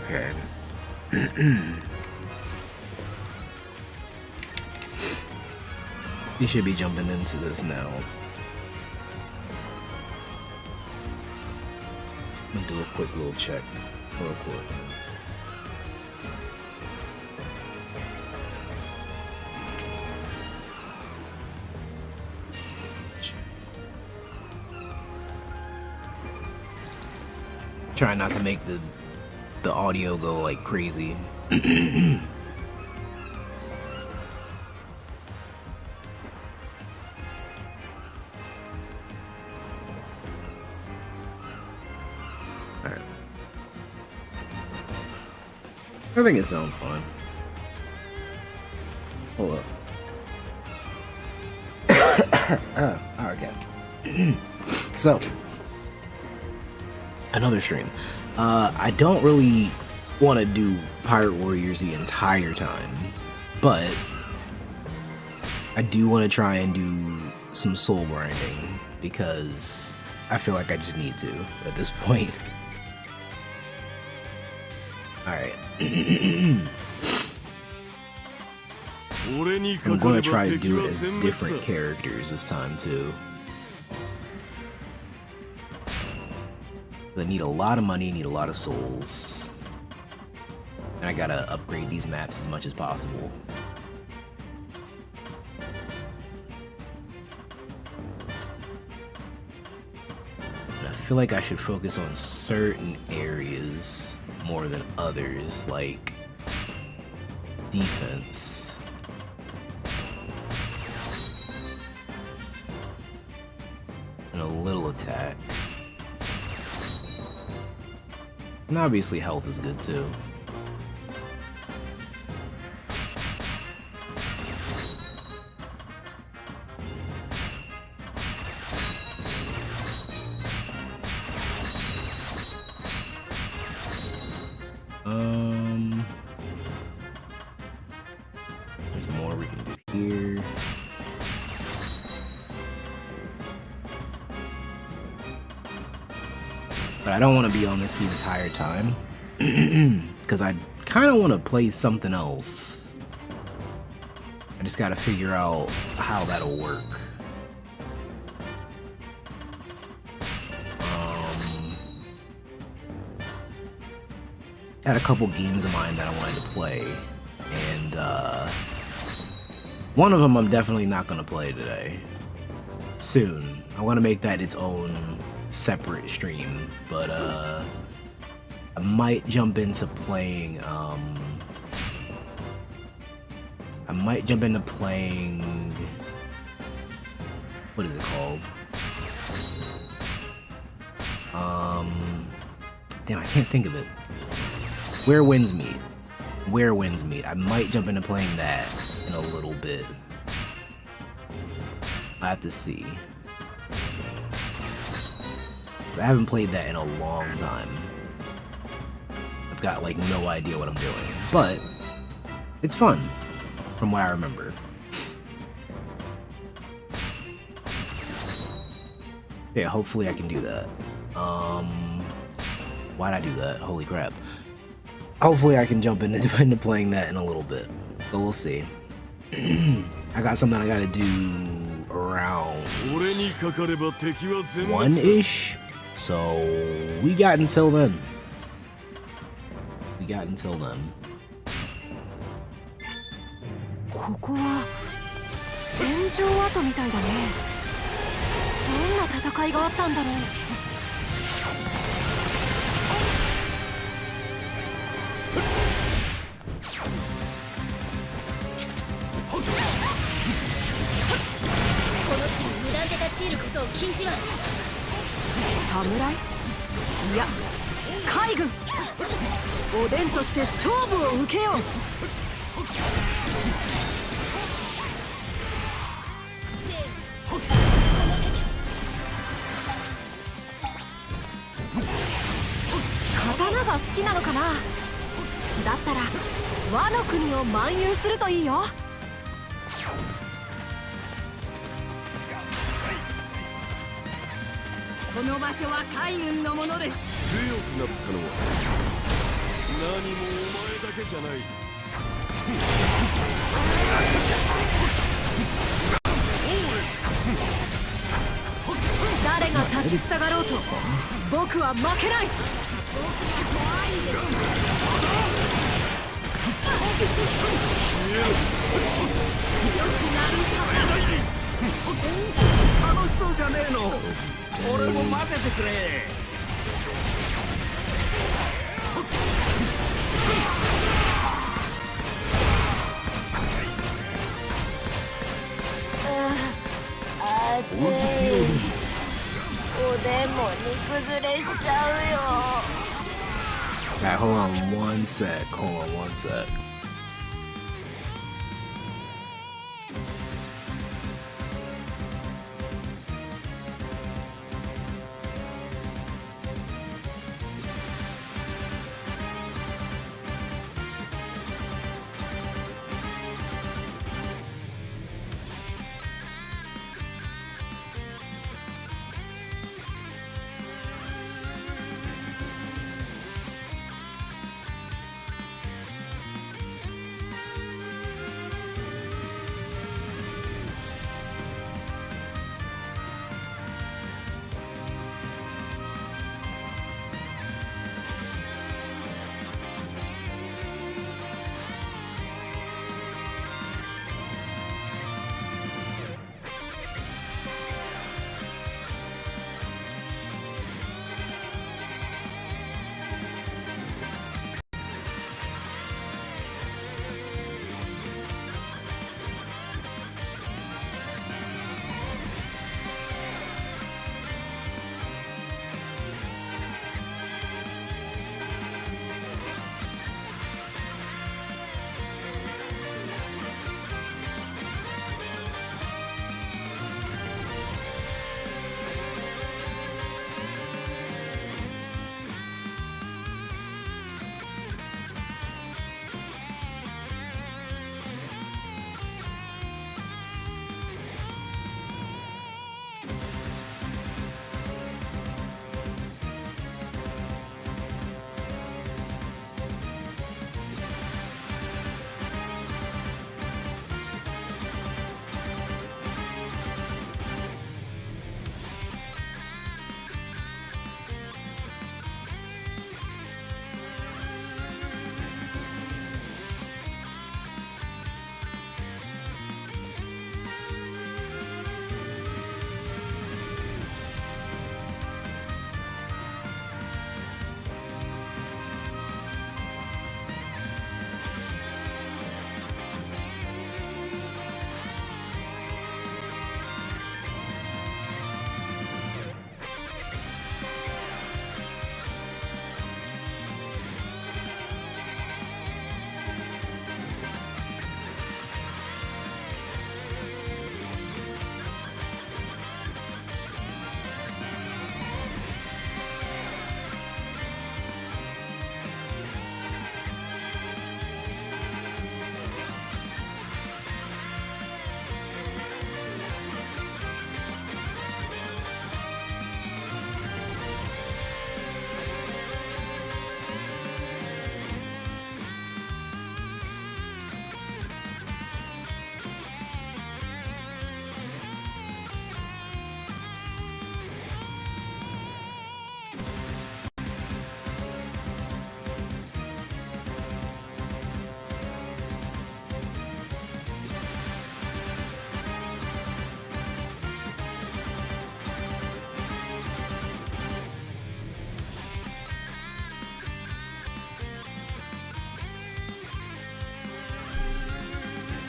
Okay. You should be jumping into this now. I'm gonna do a quick little check, real quick. Try not to make the audio go like crazy. Alright. I think it sounds fine. Hold up. Okay. So, another stream. I don't really want to do Pirate Warriors the entire time, but I do want to try and do some soul grinding because I feel like I just need to at this point. Alright. I'm going to try to do it as different characters this time too. I need a lot of money, need a lot of souls. And I gotta upgrade these maps as much as possible. And I feel like I should focus on certain areas more than others, like defense. And a little attack. And obviously health is good too. There's more we can do here. But I don't want to be on this the entire time because I kind of want to play something else. I just got to figure out how that'll work. Had a couple games of mine that I wanted to play, and one of them I'm definitely not going to play today. Soon. I want to make that its own separate stream, but I might jump into playing what is it called? Damn, I can't think of it. Where Winds Meet. Where Winds Meet. I might jump into playing that in a little bit. I have to see. I haven't played that in a long time. I've got like no idea what I'm doing, but it's fun from what I remember. Yeah, hopefully I can do that. Why'd I do that? Holy crap. Hopefully I can jump into playing that in a little bit, but we'll see. I got something I gotta do around 1-ish. So, we got until then. Samurai? いや、海軍。おでんとして勝負を受けよう。刀が好きなのかな。だったら和の国を漫遊するといいよ。この場所は海軍のものです。強くなったのは誰が立ちふさがろうと僕は負けない。楽しそうじゃねえの。俺も混ぜてくれ。熱い。おでんも煮崩れしちゃうよ。Alright, hold on one sec. Hold on one sec.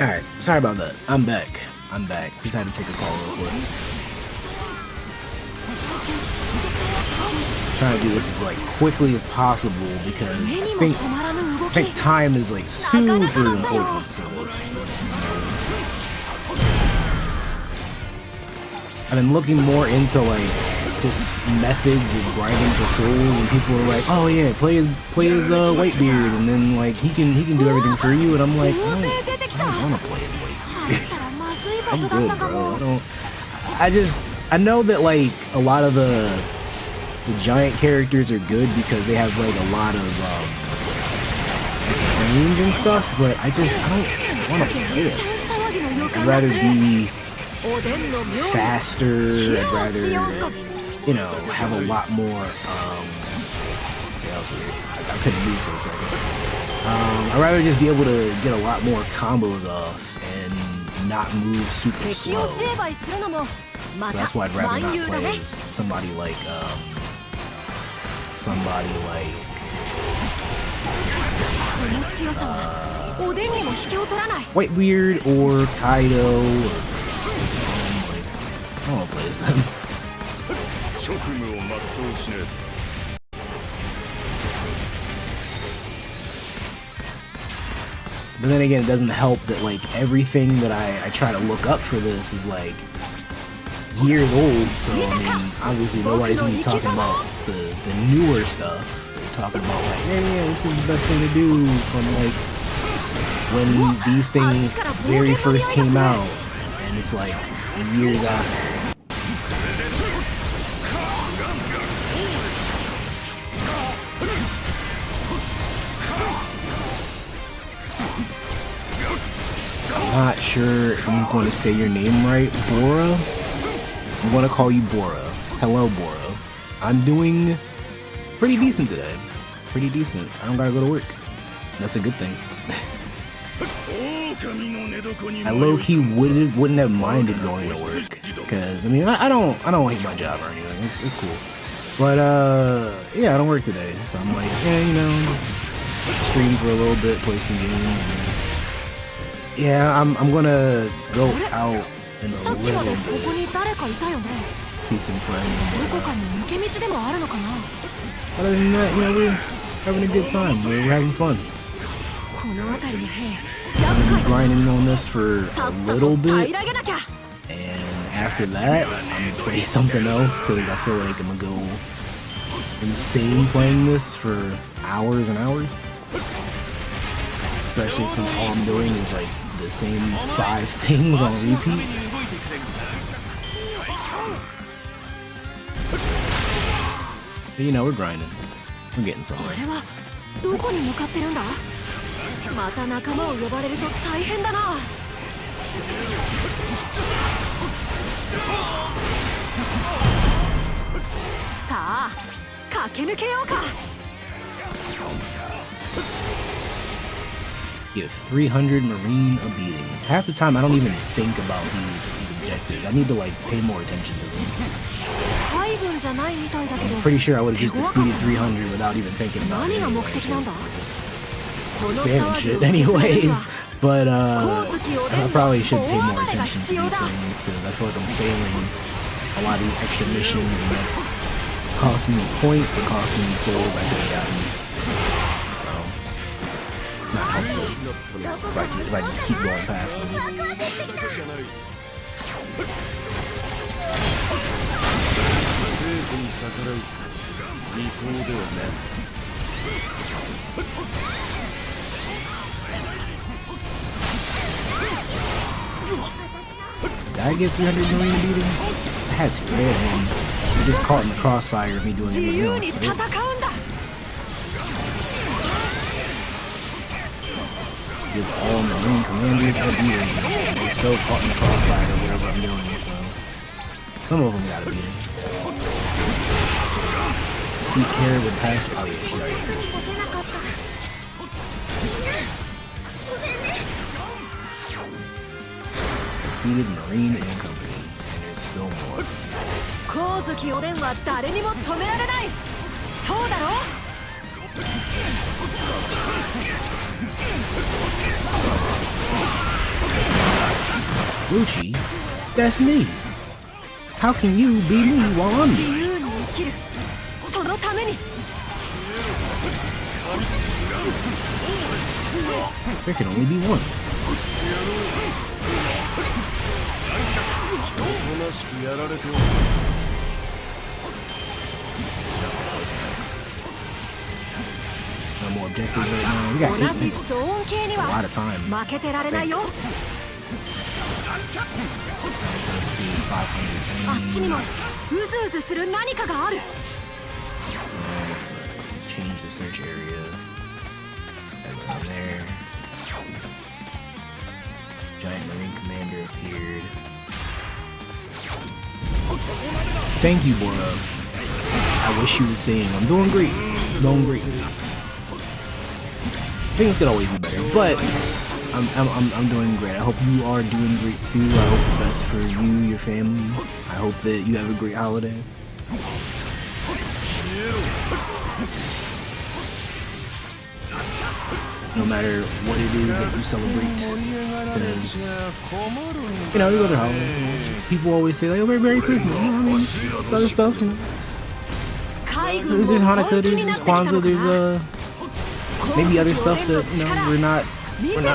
Alright, sorry about that. I'm back. Just had to take a call real quick. Trying to do this as like quickly as possible because I think time is like super important for this mode. I've been looking more into like just methods of grinding for souls, and people are like, "Oh yeah, play as Whitebeard, and then like he can do everything for you." And I'm like, I don't want to play as Whitebeard. I'm good, bro. I know that like a lot of the giant characters are good because they have like a lot of range and stuff, but I don't want to play this. I'd rather be faster. I'd rather, you know, have a lot more. Yeah, that was weird. I couldn't move for a second. I'd rather just be able to get a lot more combos off and not move super slow. So that's why I'd rather not play as somebody like Whitebeard or Kaido or like, I don't want to play as them. But then again, it doesn't help that like everything that I try to look up for this is like years old, so I mean, obviously nobody's gonna be talking about the newer stuff. They're talking about like, yeah, this is the best thing to do from like when these things very first came out, and it's like years after. I'm not sure if I'm going to say your name right, Bora. I'm going to call you Bora. Hello, Bora. I'm doing pretty decent today. Pretty decent. I don't gotta go to work. That's a good thing. I low-key wouldn't have minded going to work, because I mean I don't hate my job or anything. It's cool. But yeah, I don't work today, so I'm like, yeah, you know, just stream for a little bit, play some games. Yeah, I'm gonna go out in a little bit, see some friends. Other than that, you know, we're having a good time. We're having fun. I'm gonna be grinding on this for a little bit, and after that, I'm gonna play something else because I feel like I'm gonna go insane playing this for hours and hours. Especially since all I'm doing is like the same 5 things on repeat. But you know, we're grinding. We're getting somewhere. You have 300 marine a beating. Half the time I don't even think about these objectives. I need to like pay more attention to them. I'm pretty sure I would have just defeated 300 without even thinking about it. Just spamming shit anyways. But I probably should pay more attention to these things because I feel like I'm failing a lot of the extra missions, and that's costing me points and costing me souls I could have gotten. So it's not helpful if I just keep going past them. Did I get 300 million beating? I had to, man. You just caught in the crossfire of me doing everything else, right? Give all marine commanders a beating. They're still caught in the crossfire of whatever I'm doing, so some of them got a beating. Keep care with pass. Oh yeah, she already did. Defeated Marine and Company, and there's still more. Lucci, that's me. How can you be me while I'm me? There can only be one. What's next? No more objectives right now. We got 8 minutes. That's a lot of time. I think. Time to feed 500 enemies. What's next? Change the search area. Down there. Giant Marine Commander appeared. Thank you, Bora. I wish you the same. I'm doing great. Doing great. Things could always be better, but I'm doing great. I hope you are doing great too. I hope the best for you, your family. I hope that you have a great holiday. No matter what it is that you celebrate, because you know, there's other holidays. People always say like, "Oh, Merry Christmas." You know, I mean, it's other stuff. You know, there's Hanukkah, there's Kwanzaa, there's maybe other stuff that you know we're not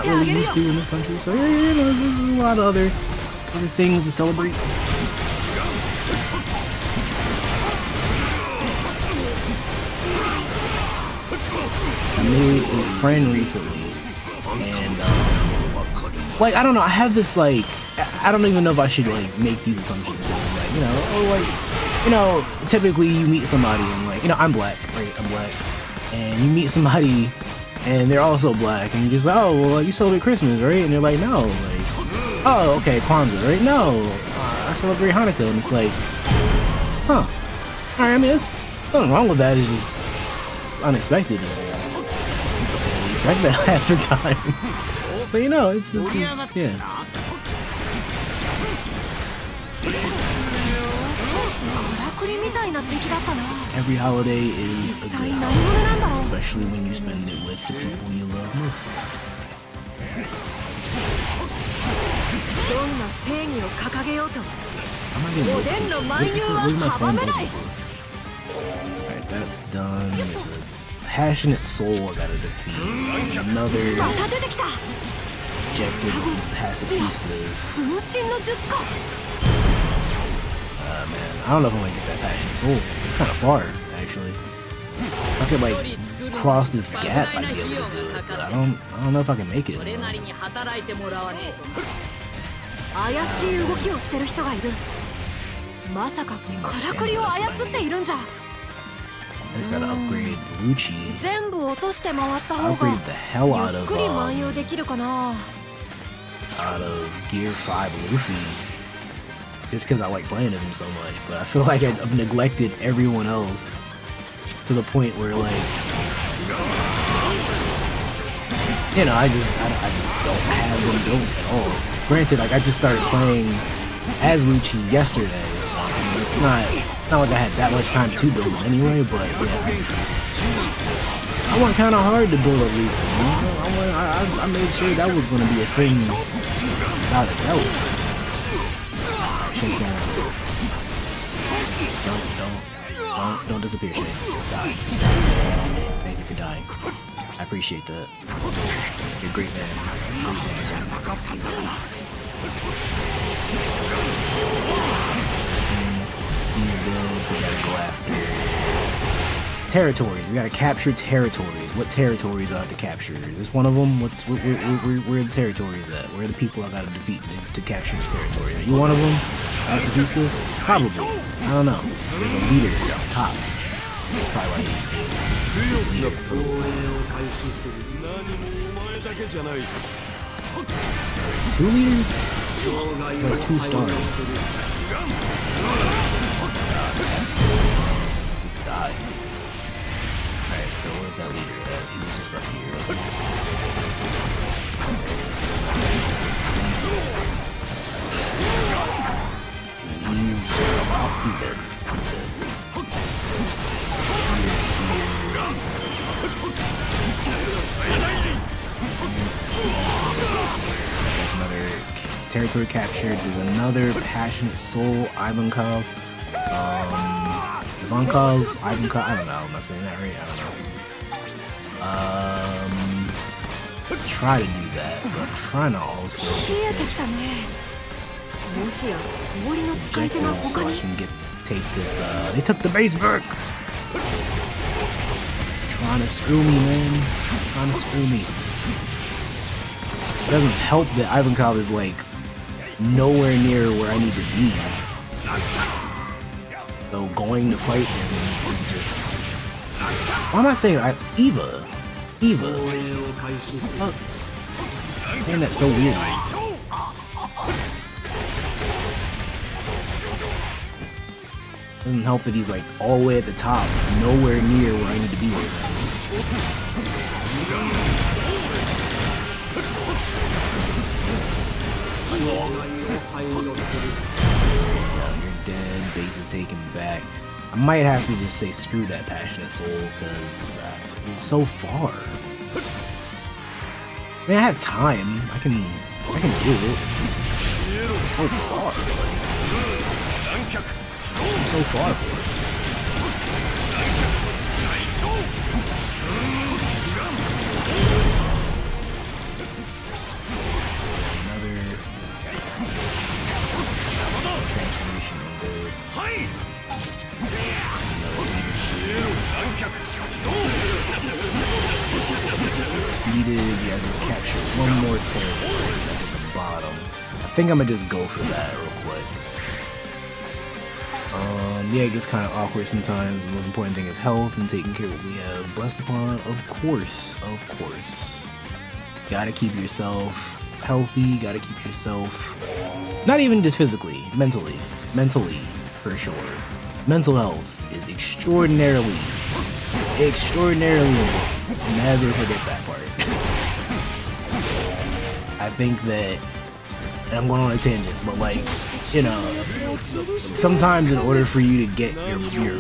really used to in this country. So yeah, you know, there's a lot of other things to celebrate. I made a friend recently, and like I don't know, I have this like I don't even know if I should like make these assumptions. Like, you know, or like you know, typically you meet somebody and like you know I'm black, right? I'm black, and you meet somebody and they're also black, and you're just like, oh well, you celebrate Christmas, right? And they're like, no, like, oh okay, Kwanzaa, right? No, I celebrate Hanukkah, and it's like, huh? All right, I mean, there's nothing wrong with that. It's just it's unexpected. You expect that half the time, so you know, it's yeah. Every holiday is a good holiday, especially when you spend it with the people you love most. Alright, that's done. There's a passionate soul I gotta defeat. Another objective of these pacifistas. Man, I don't know if I'm gonna get that passionate soul. It's kind of far, actually. If I could like cross this gap, I'd be able to do it, but I don't know if I can make it. I just gotta upgrade Lucci. I upgraded the hell out of Gear 5 Luffy. Just because I like playing as him so much, but I feel like I've neglected everyone else to the point where, like, you know, I don't have them built at all. Granted, like, I just started playing as Lucci yesterday, so I mean, it's not like I had that much time to build it anyway, but yeah, I went kind of hard to build up Lucci. You know? I made sure that was going to be a thing without a doubt. Shanks, don't disappear, Shanks. Die. Thank you for dying. I appreciate that. You're a great man. He's dead. We gotta go after territories. We gotta capture territories. What territories are to capture? Is this one of them? Where are the territories at? Where are the people I gotta defeat to capture this territory? Are you one of them? Pacifista? Probably. I don't know. There's a leader up top. That's probably why he's two leaders? There's like 2 stars. He's died. Alright, so where's that leader at? He was just up here. He's dead. He's dead. That's another territory captured. There's another passionate soul, Ivankov. Ivankov, I don't know, am I saying that right? I don't know. Try to do that, but I'm trying to also get this objective so I can take this, they took the base back! Trying to screw me, man. Trying to screw me. It doesn't help that Ivankov is like nowhere near where I need to be. So going to fight him is just... Why am I saying Eva? Eva. Oh. Man, that's so weird. Doesn't help that he's like all the way at the top, nowhere near where I need to be right now. You're dead, base is taken back. I might have to just say screw that passionate soul, because he's so far. I mean, I have time. I can do it. He's so far. I'm so far for it. Another transformation mode. Defeated. Yeah, to capture one more territory. That's at the bottom. I think I'm gonna just go for that real quick. Yeah, it gets kind of awkward sometimes. The most important thing is health and taking care of what we have blessed upon. Of course. Gotta keep yourself healthy. Gotta keep yourself, not even just physically, mentally for sure. Mental health is extraordinarily important. Never forget that part. I think that, and I'm going on a tangent, but like, you know, sometimes in order for you to get your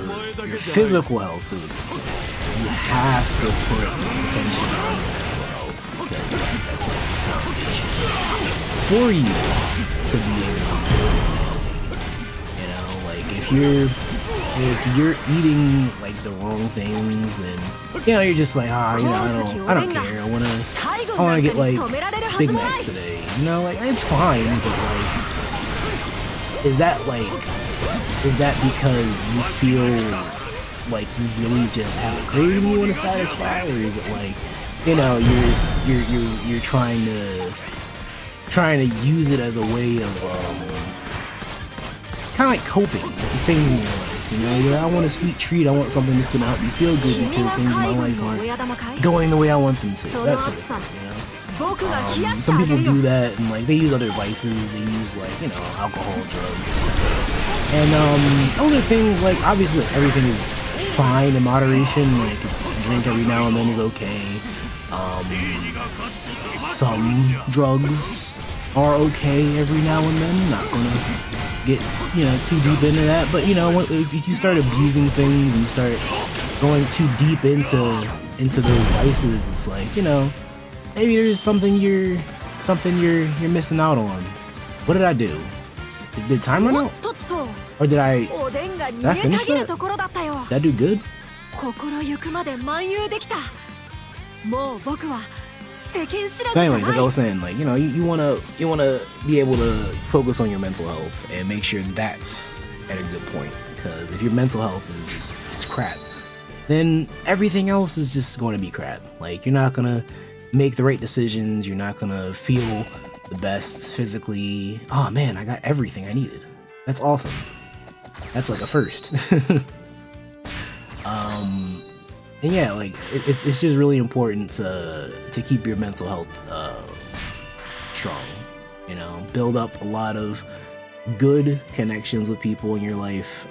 physical health, you have to put attention on your mental health, because that's like the foundation for you to be able to be physically healthy. You know, like if you're eating like the wrong things, and you know, you're just like, you know, I don't care. I wanna get like Big Macs today. You know, like it's fine, but like, is that because you feel like you really just have a craving you want to satisfy, or is it like, you know, you're trying to use it as a way of kind of like coping with the things in your life? You know, you're like, I want a sweet treat, I want something that's gonna help me feel good because things in my life aren't going the way I want them to. That sort of thing, you know. Some people do that, and like they use other vices. They use like, you know, alcohol, drugs, etc. And other things, like obviously everything is fine in moderation. Like drink every now and then is okay. Some drugs are okay every now and then. Not gonna get, you know, too deep into that, but you know, if you start abusing things and you start going too deep into those vices, it's like, you know, maybe there's something you're missing out on. What did I do? Did time run out? Or did I finish that? Did I do good? But anyways, like I was saying, like, you know, you wanna be able to focus on your mental health and make sure that's at a good point. Because if your mental health is just crap, then everything else is just going to be crap. Like, you're not gonna make the right decisions. You're not gonna feel the best physically. Oh man, I got everything I needed. That's awesome. That's like a first. And yeah, like it's just really important to keep your mental health strong. You know, build up a lot of good connections with people in your life.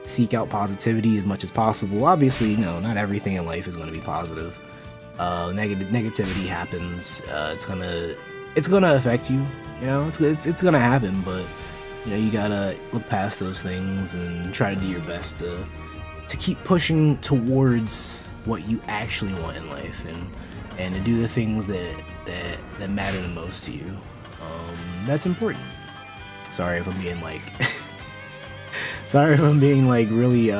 Seek out positivity as much as possible. Obviously, you know, not everything in life is going to be positive. Negativity happens. It's gonna affect you. You know, it's gonna happen, but you know, you gotta look past those things and try to do your best to keep pushing towards what you actually want in life, and to do the things that matter the most to you. That's important. Sorry if I'm being like really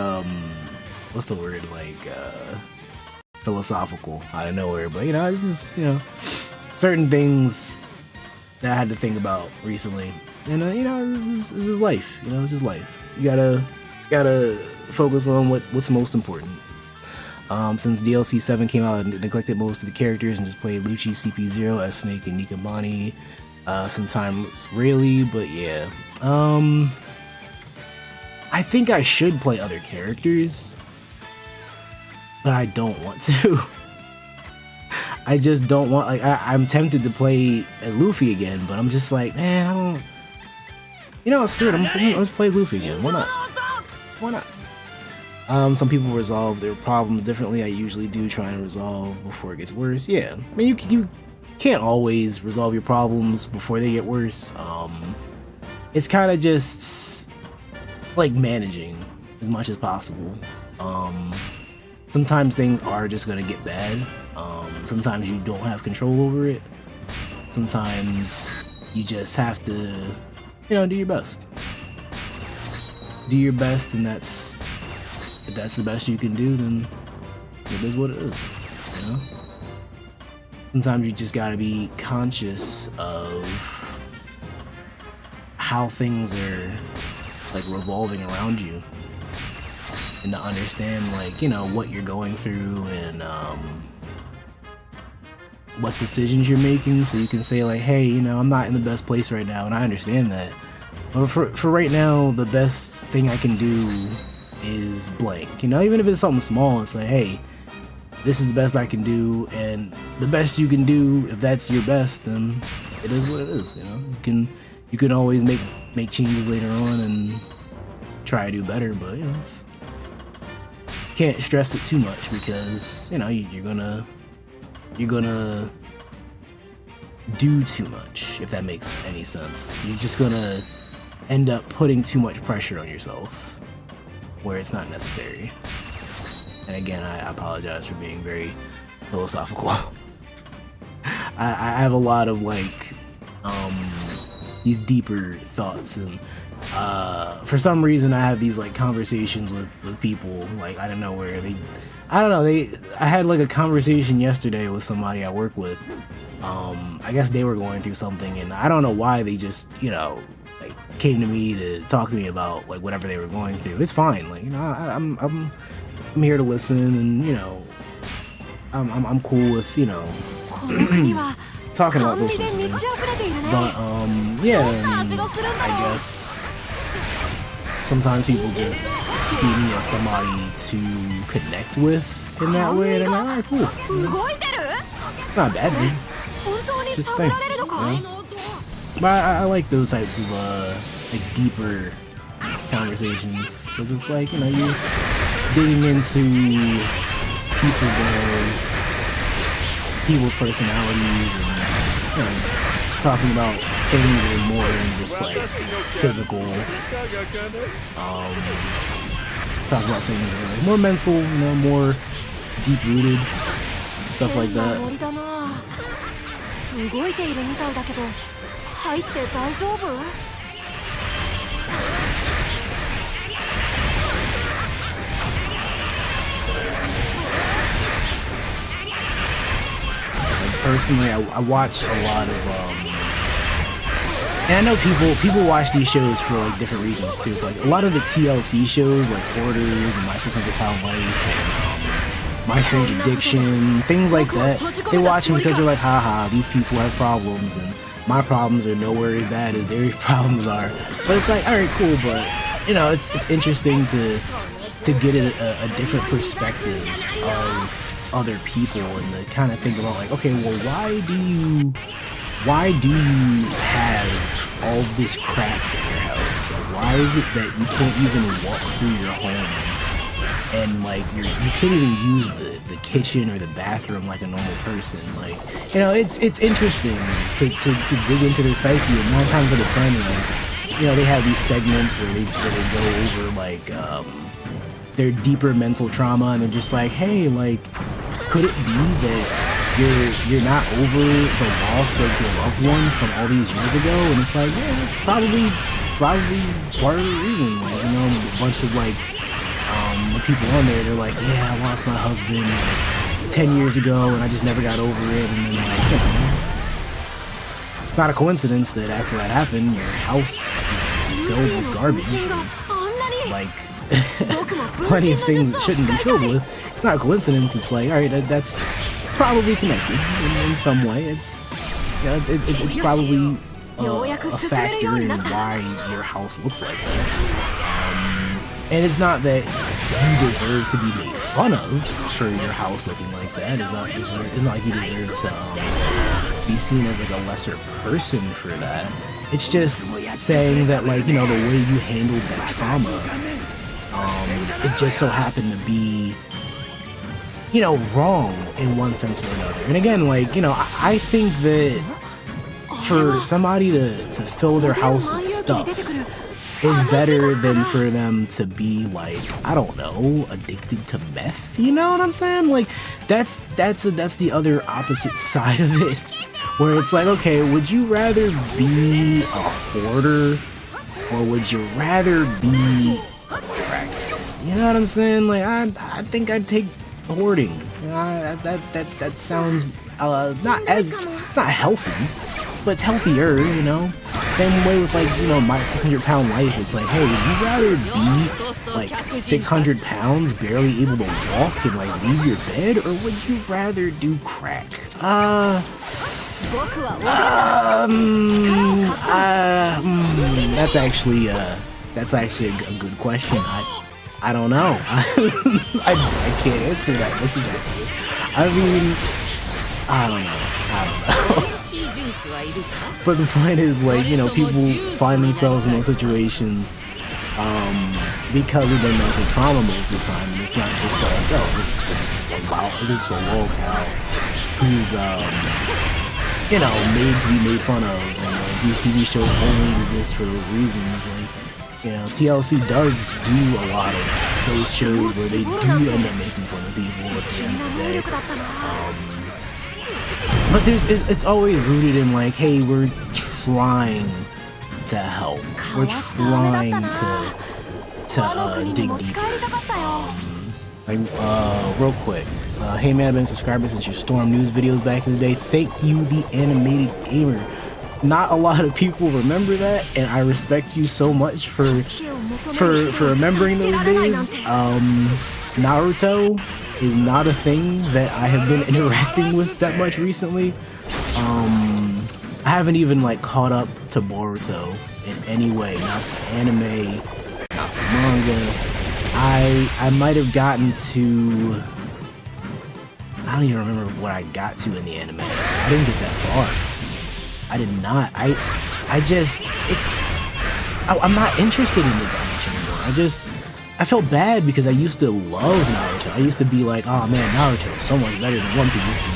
what's the word, like philosophical out of nowhere, but you know, it's just, you know, certain things that I had to think about recently, and you know, this is life. You know, this is life. You gotta focus on what's most important. Since DLC 7 came out, I neglected most of the characters and just played Lucci, CP0, S Snake, and Nikabani. Sometimes really, but yeah. I think I should play other characters, but I don't want to. I just don't want, like, I'm tempted to play as Luffy again, but I'm just like, man, I don't, you know, screw it, I'm just play as Luffy again. Why not? Why not? Some people resolve their problems differently. I usually do try and resolve before it gets worse. Yeah, I mean, you can't always resolve your problems before they get worse. It's kind of just like managing as much as possible. Sometimes things are just gonna get bad. Sometimes you don't have control over it. Sometimes you just have to, you know, do your best. Do your best, and if that's the best you can do, then it is what it is, you know? Sometimes you just gotta be conscious of how things are, like, revolving around you, and to understand, like, you know, what you're going through and what decisions you're making, so you can say, like, hey, you know, I'm not in the best place right now, and I understand that. But for right now, the best thing I can do is blank. You know, even if it's something small, it's like, hey, this is the best I can do, and the best you can do, if that's your best, then it is what it is. You know, you can always make changes later on and try to do better, but you know, can't stress it too much, because you know you're gonna do too much, if that makes any sense. You're just gonna end up putting too much pressure on yourself where it's not necessary. And again, I apologize for being very philosophical. I have a lot of, like, these deeper thoughts, and for some reason I have these, like, conversations with people, like, I don't know where I had, like, a conversation yesterday with somebody I work with. I guess they were going through something, and I don't know why they just, you know, like, came to me to talk to me about, like, whatever they were going through. It's fine, like, you know, I'm here to listen, and, you know, I'm cool with, you know, talking about those sorts of things. But yeah, and I guess sometimes people just see me as somebody to connect with in that way, and I'm like, alright, cool. It's not a bad thing. Just thanks. You know? But I like those types of like, deeper conversations, because it's like, you know, you're digging into pieces of people's personalities, and, you know, talking about things that are more than just, like, physical. Talk about things that are, like, more mental, you know, more deep-rooted, stuff like that. Personally, I watch a lot of, and I know people watch these shows for, like, different reasons too. Like, a lot of the TLC shows, like Hoarders and My 600-Pound Life, and My Strange Addiction, things like that, they watch them because they're like, haha, these people have problems, and my problems are nowhere as bad as their problems are. But it's like, alright, cool, but, you know, it's interesting to get a different perspective of other people, and to kind of think about, like, okay, well, why do you have all this crap in your house? Like, why is it that you can't even walk through your home, and, like, you can't even use the kitchen or the bathroom like a normal person? Like, you know, it's interesting to dig into their psyche, and 9 times out of 10, like, you know, they have these segments where they go over, like, their deeper mental trauma, and they're just like, hey, like, could it be that you're not over the loss of your loved one from all these years ago? And it's like, yeah, that's probably part of the reason. Like, you know, a bunch of, like, the people on there, they're like, yeah, I lost my husband, like, 10 years ago, and I just never got over it. And then, like, you know, it's not a coincidence that after that happened, your house is just filled with garbage, and, like, plenty of things that shouldn't be filled with. It's not a coincidence. It's like, alright, that's probably connected in some way. It's, you know, it's probably a factor in why your house looks like that. And it's not that you deserve to be made fun of for your house looking like that. It's not like you deserve to be seen as like a lesser person for that. It's just saying that, like, you know, the way you handled that trauma, it just so happened to be, you know, wrong in one sense or another. And again, like, you know, I think that for somebody to fill their house with stuff is better than for them to be, like, I don't know, addicted to meth. You know what I'm saying? Like, that's the other opposite side of it, where it's like, okay, would you rather be a hoarder or would you rather be a crackhead? You know what I'm saying? Like, I think I'd take hoarding. You know, that sounds it's not healthy, but it's healthier, you know? Same way with, like, you know, my 600-pound life. It's like, hey, would you rather be, like, 600 pounds, barely able to walk and, like, leave your bed? Or would you rather do crack? That's actually a good question. I don't know. I can't answer that necessarily. I mean, I don't know. But the point is, like, you know, people find themselves in those situations because of their mental trauma most of the time. And it's not just like, oh, it's just a lolcow who's, you know, made to be made fun of. And like, these TV shows only exist for those reasons. Like, you know, TLC does do a lot of those shows where they do end up making fun of people at the end of the day. But it's always rooted in, like, hey, we're trying to help. We're trying to dig deeper. Real quick. Hey man, I've been a subscriber since your Storm News videos back in the day. Thank you, the animated gamer. Not a lot of people remember that, and I respect you so much for remembering those days. Naruto is not a thing that I have been interacting with that much recently. I haven't even, like, caught up to Boruto in any way. Not the anime, not the manga. I might have gotten to... I don't even remember what I got to in the anime. I didn't get that far. I did not. I'm not interested in the damage anymore. I felt bad because I used to love Naruto. I used to be like, oh man, Naruto is so much better than One Piece. And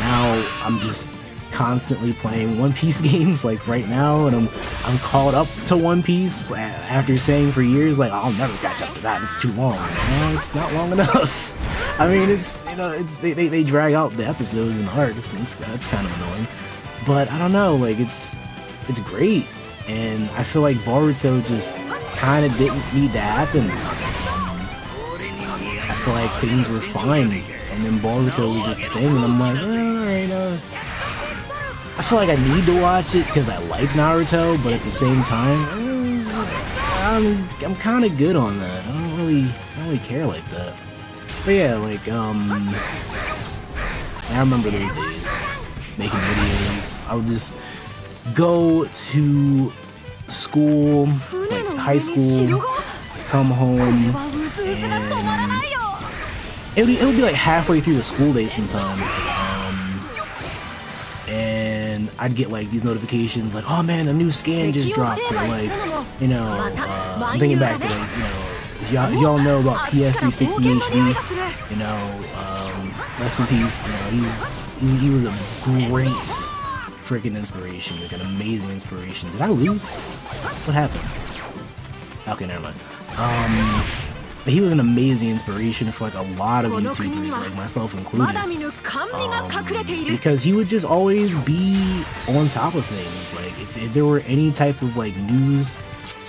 now I'm just constantly playing One Piece games, like right now, and I'm caught up to One Piece after saying for years, like, I'll never catch up to that, it's too long. No, it's not long enough. I mean, it's, you know, it's they drag out the episodes and the arcs, and that's kind of annoying. But I don't know, like, it's great, and I feel like Boruto just kind of didn't need to happen. I feel like things were fine, and then Boruto was just a thing, and I'm like, alright, I feel like I need to watch it because I like Naruto, but at the same time, I'm kind of good on that. I don't really care like that. But yeah, like, I remember those days, making videos. I would just go to school, like high school, come home, and it would be like halfway through the school day sometimes, and I'd get like these notifications like, oh man, a new scan just dropped, or like, you know, I'm thinking back to, like, you know, y'all know about PS360 HD, you know, rest in peace, you know, he was a great freaking inspiration, like an amazing inspiration. Did I lose? What happened? Okay, never mind. But he was an amazing inspiration for like a lot of YouTubers, like myself included, because he would just always be on top of things. Like if there were any type of like news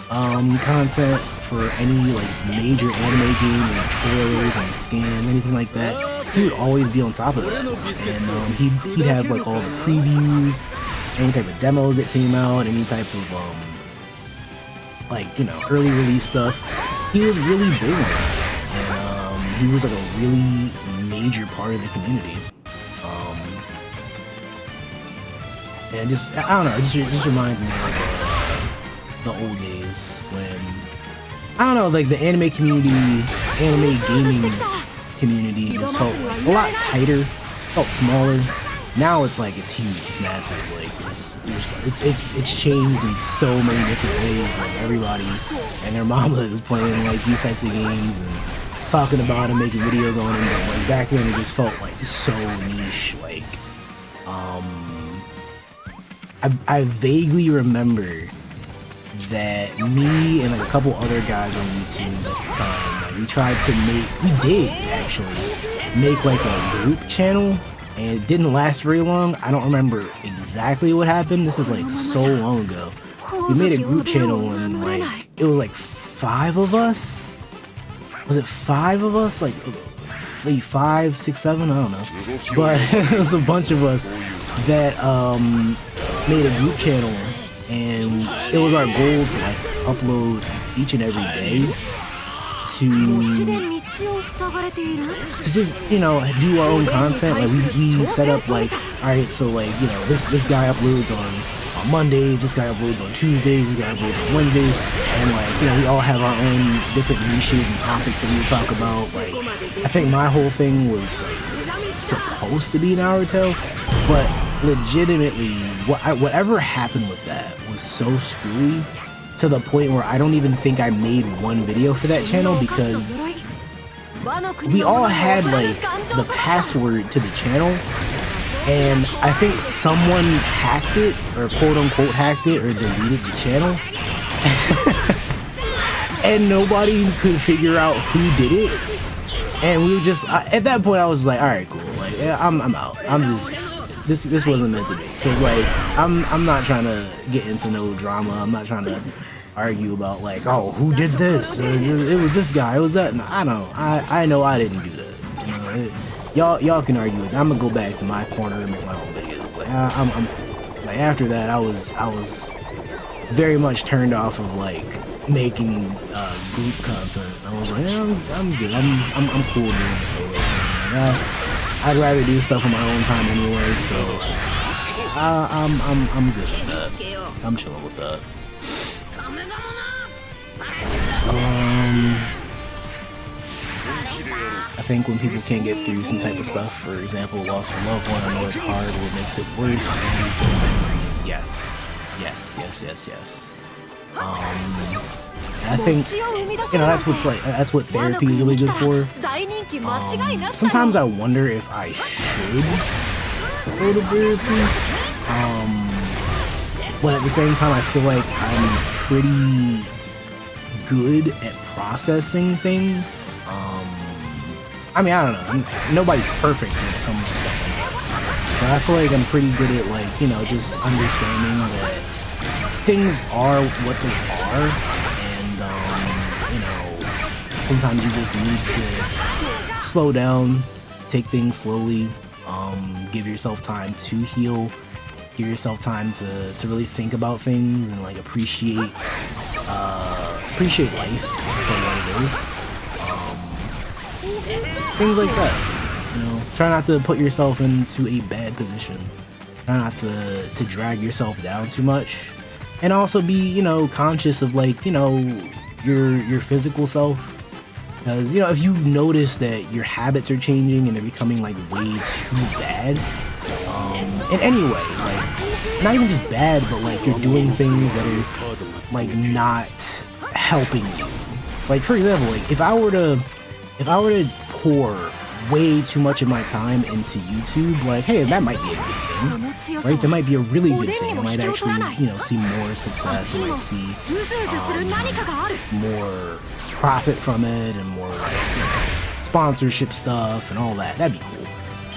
content for any like major anime game, like trailers and scans, anything like that, he would always be on top of that. And he'd have like all the previews, any type of demos that came out, any type of like, you know, early release stuff. He was really big on that, and he was like a really major part of the community. And just, I don't know, it just reminds me of the old days when I don't know, like the anime community, anime gaming community just felt like a lot tighter, felt smaller. Now it's like it's huge, it's massive. Like it's changed in so many different ways. Like everybody and their mama is playing like these types of games and talking about and making videos on them. But like back then, it just felt like so niche. Like I vaguely remember that me and like a couple other guys on YouTube at the time, like we did actually make like a group channel, and it didn't last very long. I don't remember exactly what happened. This is like so long ago. We made a group channel and like it was like 5 of us. Was it 5 of us? Like 5, 6, 7? I don't know. But it was a bunch of us that made a group channel, and it was our goal to like upload each and every day to just, you know, do our own content. Like we set up like, alright, so like, you know, this guy uploads on Mondays, this guy uploads on Tuesdays, this guy uploads on Wednesdays, and like, you know, we all have our own different niches and topics that we talk about. Like, I think my whole thing was like supposed to be Naruto, but legitimately, whatever happened with that was so screwy to the point where I don't even think I made one video for that channel, because we all had like the password to the channel, and I think someone hacked it, or quote unquote hacked it, or deleted the channel. And nobody could figure out who did it. And we were just, at that point I was like, alright, cool, like, I'm out. I'm just, this wasn't meant to be. Cause like, I'm not trying to get into no drama. I'm not trying to argue about like, oh, who did this? It was this guy, it was that. No, I know I didn't do that. You know, y'all can argue with it. I'm gonna go back to my corner and make my own videos. Like I'm like, after that, I was very much turned off of like making group content. I was like, yeah, I'm good. I'm cool doing the solo thing. Like, I'd rather do stuff on my own time anyway. So I'm good with that. I'm chilling with that. I think when people can't get through some type of stuff, for example, loss of a loved one, I know it's hard, what makes it worse is the memories. Yes. I think, you know, that's what therapy is really good for. Sometimes I wonder if I should go to therapy, but at the same time I feel like I'm pretty good at processing things. I mean, I don't know, nobody's perfect when it comes to something like that, but I feel like I'm pretty good at, like, you know, just understanding that things are what they are, and you know, sometimes you just need to slow down, take things slowly, give yourself time to heal, give yourself time to really think about things and like appreciate life for what it is. Things like that, you know. Try not to put yourself into a bad position. Try not to drag yourself down too much, and also be, you know, conscious of, like, you know, your physical self. Because, you know, if you notice that your habits are changing and they're becoming like way too bad, in any way, like not even just bad, but like you're doing things that are like not helping you. Like, for example, like if I were to pour way too much of my time into YouTube, like, hey, that might be a good thing, right? That might be a really good thing. I might actually, you know, see more success. I might see more profit from it and more, like, you know, sponsorship stuff and all that. That'd be cool.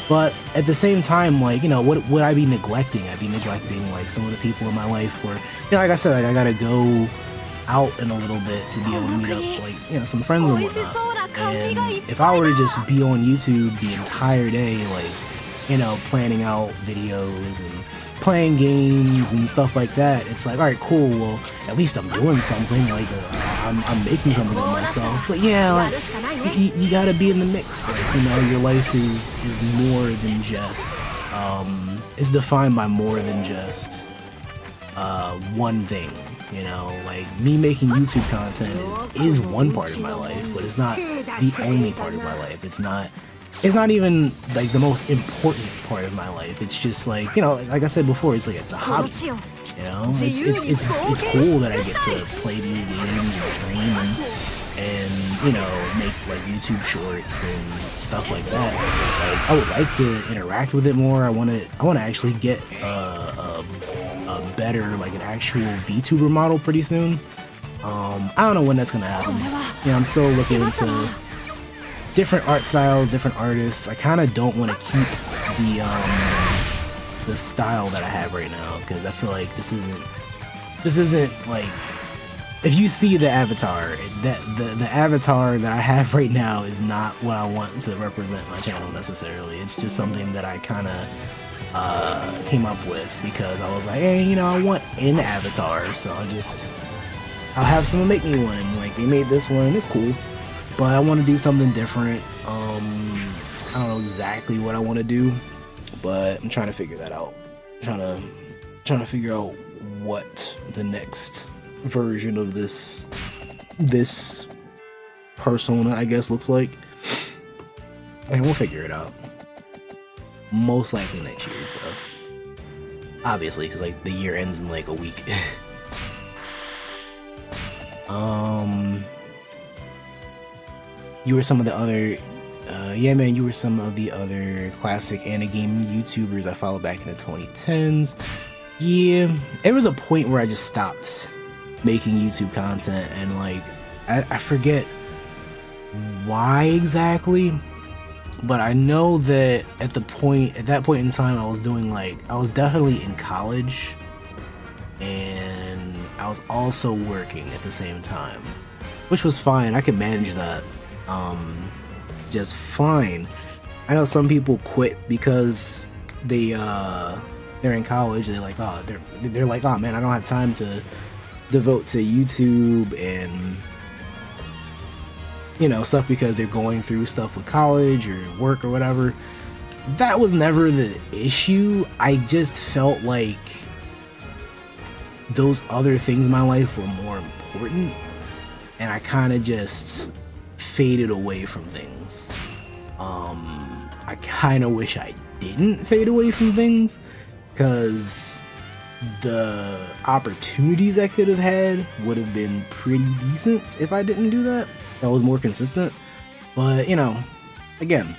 But at the same time, like, you know, what would I be neglecting? I'd be neglecting like some of the people in my life where, you know, like I said, like, I gotta go out in a little bit to be able to meet up, like, you know, some friends and whatnot. And if I were to just be on YouTube the entire day, like, you know, planning out videos and playing games and stuff like that, it's like, alright, cool, well, at least I'm doing something, like, I'm making something of myself. But yeah, like, you gotta be in the mix. Like, you know, your life is more than just, it's defined by more than just one thing. You know, like me making YouTube content is one part of my life, but it's not the only part of my life. It's not even like the most important part of my life. It's just like, you know, like I said before, it's a hobby. You know, it's cool that I get to play these games and stream and you know, make like YouTube shorts and stuff like that. Like I would like to interact with it more. I want to actually get a better, like an actual VTuber model pretty soon. I don't know when that's gonna happen. You know, I'm still looking into different art styles, different artists. I kind of don't want to keep the style that I have right now, because I feel like this isn't like, if you see the avatar, the avatar that I have right now is not what I want to represent my channel necessarily. It's just something that I kind of came up with because I was like, hey, you know, I want an avatar, so I'll have someone make me one. And like, they made this one, it's cool, but I want to do something different. I don't know exactly what I want to do, but I'm trying to figure that out. Trying to figure out what the next version of this persona, I guess, looks like, and we'll figure it out. Most likely next year, though. Obviously, because like the year ends in like a week. You were some of the other, yeah, man, you were some of the other classic anime YouTubers I followed back in the 2010s. Yeah, there was a point where I just stopped making YouTube content, and like, I forget why exactly, but I know that at that point in time, I was definitely in college, and I was also working at the same time, which was fine. I could manage that just fine. I know some people quit because they're in college. They're like, oh man, I don't have time to devote to YouTube and, you know, stuff, because they're going through stuff with college or work or whatever. That was never the issue. I just felt like those other things in my life were more important, and I kind of just faded away from things. I kind of wish I didn't fade away from things, because the opportunities I could have had would have been pretty decent if I didn't do that. I was more consistent. But, you know, again,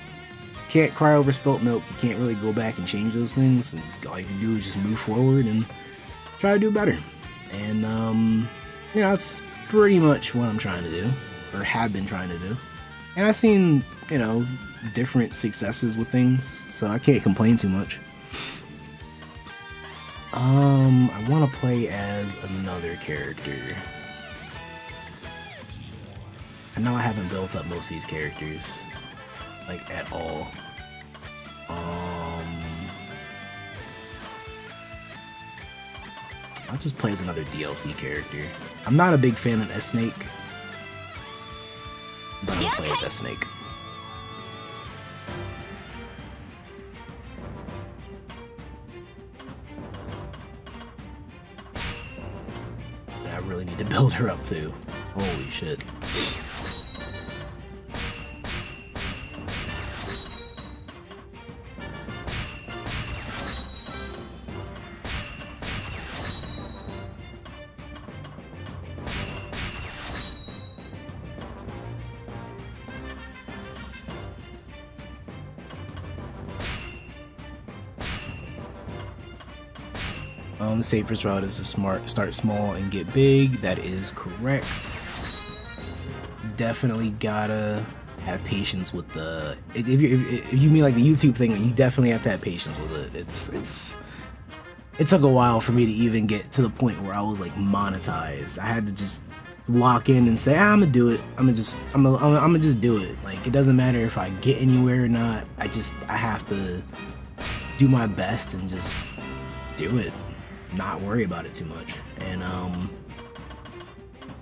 can't cry over spilt milk. You can't really go back and change those things. And all you can do is just move forward and try to do better. And, you know, that's pretty much what I'm trying to do, or have been trying to do. And I've seen, you know, different successes with things, so I can't complain too much. I want to play as another character. I know I haven't built up most of these characters, like, at all. I'll just play as another DLC character. I'm not a big fan of S-Snake, but I'll play as S-Snake. I really need to build her up too. Holy shit. The safest route is to start small and get big. That is correct. Definitely gotta have patience with the. If you mean like the YouTube thing, you definitely have to have patience with it. It took a while for me to even get to the point where I was like monetized. I had to just lock in and say, I'm gonna do it. I'm gonna just do it. Like, it doesn't matter if I get anywhere or not. I have to do my best and just do it. Not worry about it too much. And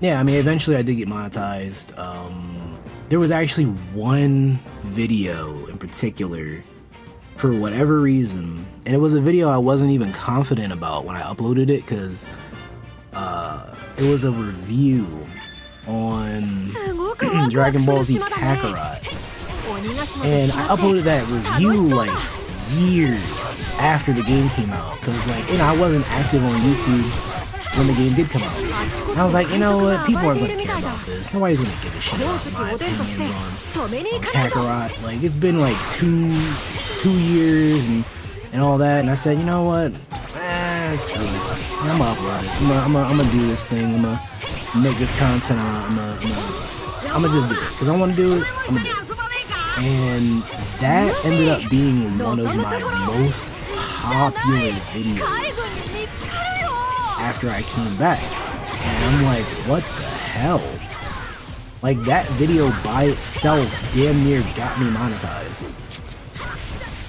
yeah, I mean, eventually I did get monetized. There was actually one video in particular, for whatever reason, and it was a video I wasn't even confident about when I uploaded it, because it was a review on Dragon Ball Z Kakarot. And I uploaded that review like years after the game came out, because like, you know, I wasn't active on YouTube when the game did come out. And I was like, you know what, people aren't going to care about this. Nobody's going to give a shit about my opinions on Kakarot. Like, it's been like two years and all that, and I said, you know what, screw it. I'm gonna upload it. I'm gonna do this thing. I'm gonna make this content. I'm gonna just do it because I want to do it. I'm gonna do it. And that ended up being one of my most popular videos after I came back. And I'm like, what the hell? Like, that video by itself damn near got me monetized.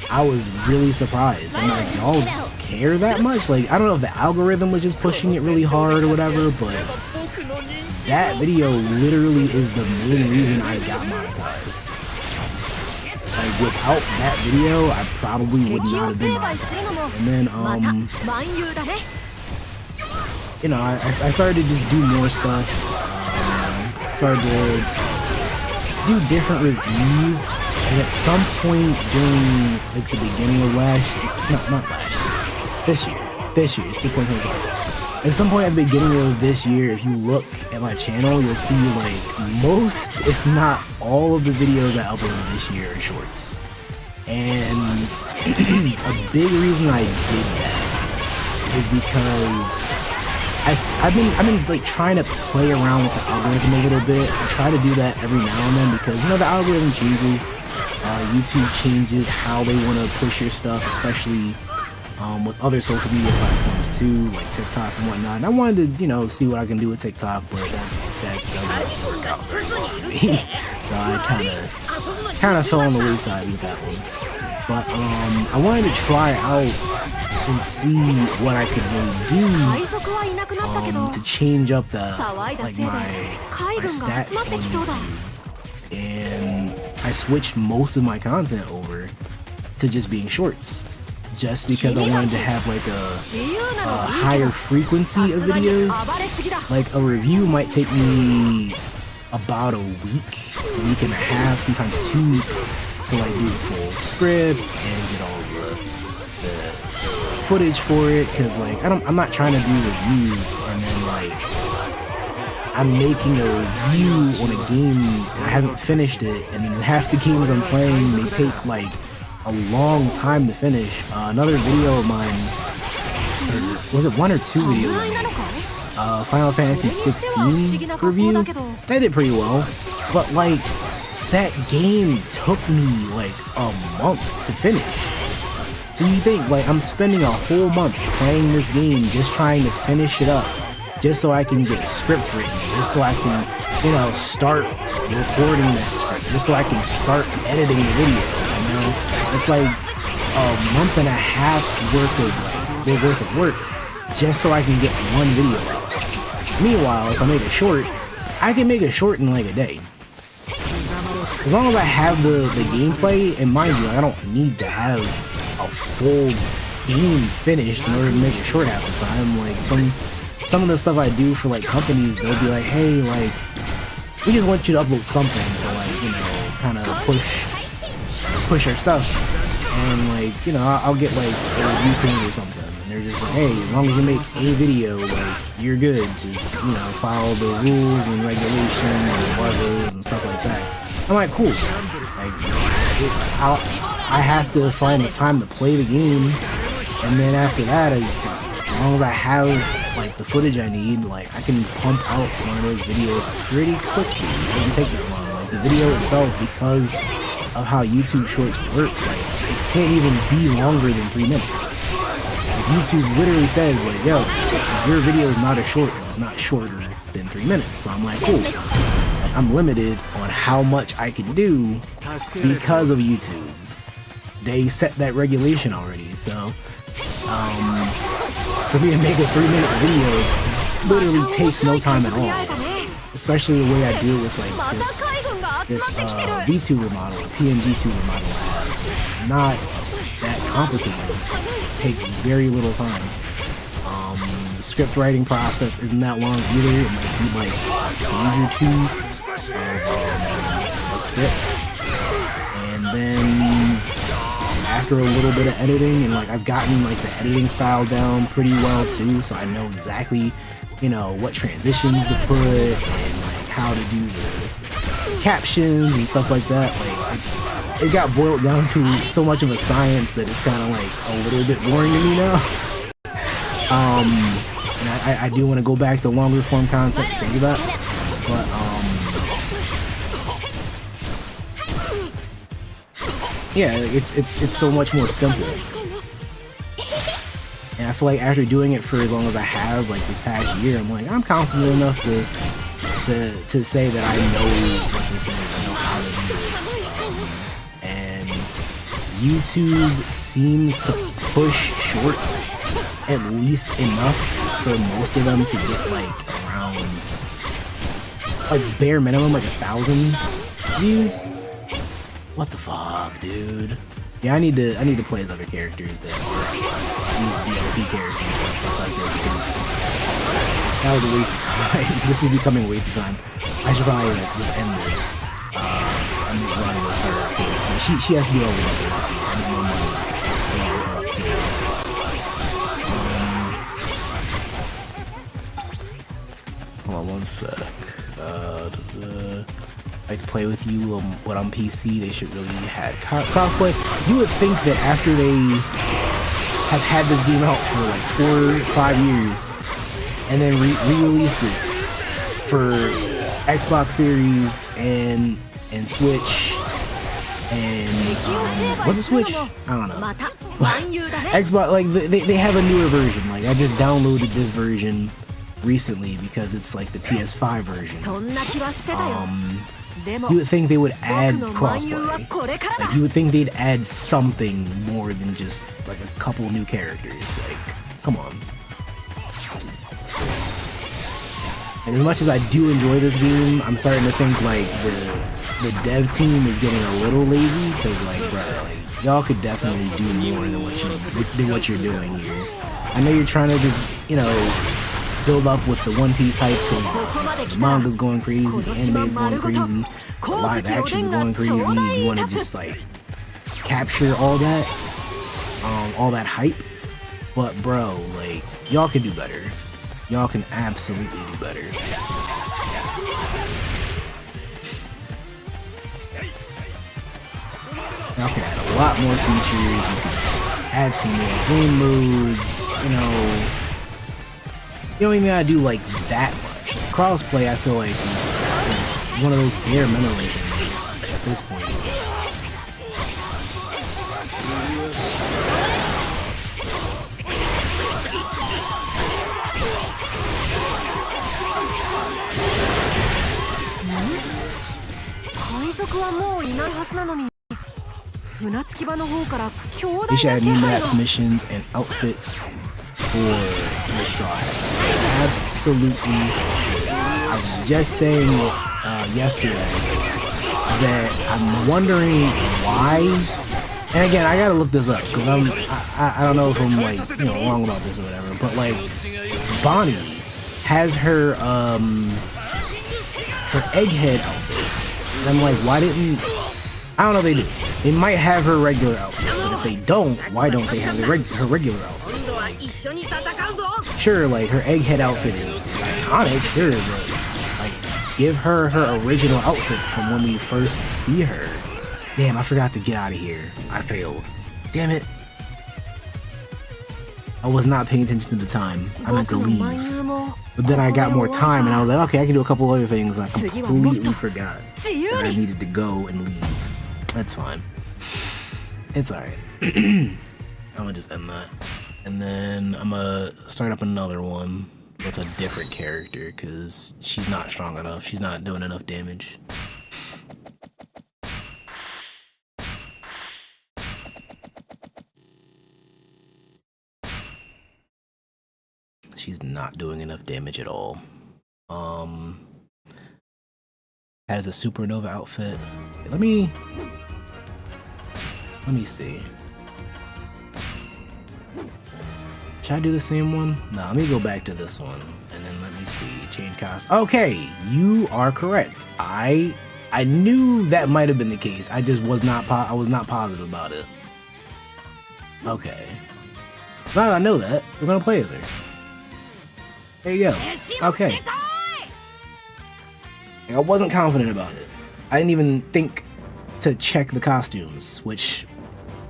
I was really surprised. I'm like, y'all care that much? Like, I don't know if the algorithm was just pushing it really hard or whatever, but that video literally is the main reason I got monetized. Like, without that video, I probably would not have been monetized. And then, you know, I started to just do more stuff. Started to do different reviews. And at some point during like the beginning of this year, it's the 2025. At some point at the beginning of this year, if you look at my channel, you'll see like most, if not all of the videos I uploaded this year are shorts. And a big reason I did that is because I've been like trying to play around with the algorithm a little bit. I try to do that every now and then because, you know, the algorithm changes. YouTube changes how they want to push your stuff, especially with other social media platforms too, like TikTok and whatnot. And I wanted to, you know, see what I can do with TikTok, but that doesn't work out very well for me. So I kind of fell on the wayside with that one. But I wanted to try out and see what I could really do to change up the like my stats on YouTube. And I switched most of my content over to just being shorts, just because I wanted to have like a higher frequency of videos. Like a review might take me about a week and a half, sometimes 2 weeks to like do the full script and get all the footage for it. Because like I'm not trying to do reviews and then like I'm making a review on a game and I haven't finished it, and then half the games I'm playing they take like a long time to finish. Another video of mine, or was it 1 or 2 videos? Final Fantasy 16 review. That did pretty well, but like that game took me like a month to finish. So you think like I'm spending a whole month playing this game just trying to finish it up, just so I can get a script written, just so I can, you know, start recording that script, just so I can start editing the video, you know? It's like a month and a half's worth of work just so I can get one video out. Meanwhile, if I make a short, I can make a short in like a day. As long as I have the gameplay, and mind you, I don't need to have a full game finished in order to make a short half the time. Like some of the stuff I do for like companies, they'll be like, hey, like, we just want you to upload something to like, you know, kind of push our stuff. And like, you know, I'll get like a review thing or something. And they're just like, hey, as long as you make a video, like, you're good. Just, you know, follow the rules and regulations and embargoes and stuff like that. I'm like, cool. Like, I have to find the time to play the game. And then after that, it's just, as long as I have like the footage I need, like I can pump out one of those videos pretty quickly. It doesn't take that long. Like the video itself, because of how YouTube Shorts work, like it can't even be longer than 3 minutes. Like YouTube literally says like, yo, your video is not a short, it's not shorter than 3 minutes. So I'm like, cool. Like, I'm limited on how much I can do because of YouTube. They set that regulation already, so for me to make a 3-minute video literally takes no time at all. Especially the way I deal with like this VTuber model, PNG-tuber model. It's not that complicated. It takes very little time. script writing process isn't that long either. It might be like a page or two of a script, and then after a little bit of editing, and like I've gotten like the editing style down pretty well too, so I know exactly, you know, what transitions to put and like how to do the captions and stuff like that. Like it got boiled down to so much of a science that it's kind of like a little bit boring to me now. And I do want to go back to longer form content because of that, but yeah, it's so much more simple. And I feel like after doing it for as long as I have, like this past year, I'm like, I'm confident enough to say that I know what this is, I know how to do this. And YouTube seems to push shorts at least enough for most of them to get like around, like bare minimum, like 1,000 views. What the fuck, dude? Yeah, I need to play as other characters that are these DLC characters and stuff like this, because that was a waste of time. This is becoming a waste of time. I should probably like just end this. I'm just running with her. She has to be over there. I need more money. I need her up too. Hold on one sec. Like to play with you when on PC, they should really have crossplay. You would think that after they have had this game out for like 4 or 5 years and then re-released it for Xbox Series and Switch and was it Switch? I don't know. Xbox, like they have a newer version. Like I just downloaded this version recently because it's like the PS5 version. You would think they would add crossplay. Like you would think they'd add something more than just like a couple new characters. Like, come on. And as much as I do enjoy this game, I'm starting to think like the dev team is getting a little lazy because like, bro, like, y'all could definitely do more than what you're doing here. I know you're trying to just, you know, build up with the One Piece hype because the manga's going crazy, the anime's going crazy, the live action's going crazy, and you want to just like capture all that hype. But bro, like, y'all can do better. Y'all can absolutely do better. Y'all can add a lot more features, you can add some more game modes, you know. You don't even gotta do like that much. Like, crossplay, I feel like is one of those bare minimum things at this point. They should add new maps, missions, and outfits for the Straw Hats. Absolutely should. I was just saying yesterday that I'm wondering why. And again, I gotta look this up because I don't know if I'm like, you know, wrong about this or whatever. But like, Bonnie has her egghead outfit, and I'm like, why didn't? I don't know. They do. They might have her regular outfit, but if they don't, why don't they have her regular outfit? Sure, like her egghead outfit is iconic, sure, but like give her her original outfit from when we first see her. Damn, I forgot to get out of here. I failed. Damn it. I was not paying attention to the time. I meant to leave. But then I got more time and I was like, okay, I can do a couple other things. I completely forgot that I needed to go and leave. That's fine. It's alright. I'm gonna just end that. And then I'm gonna start up another one with a different character because she's not strong enough. She's not doing enough damage. She's not doing enough damage at all. Has a supernova outfit. Let me see. Should I do the same one? No, let me go back to this one and then let me see. Change cost. Okay, you are correct. I knew that might have been the case. I just was not positive about it. Okay. Now that I know that, we're gonna play as her. There you go. Okay. I wasn't confident about it. I didn't even think to check the costumes, which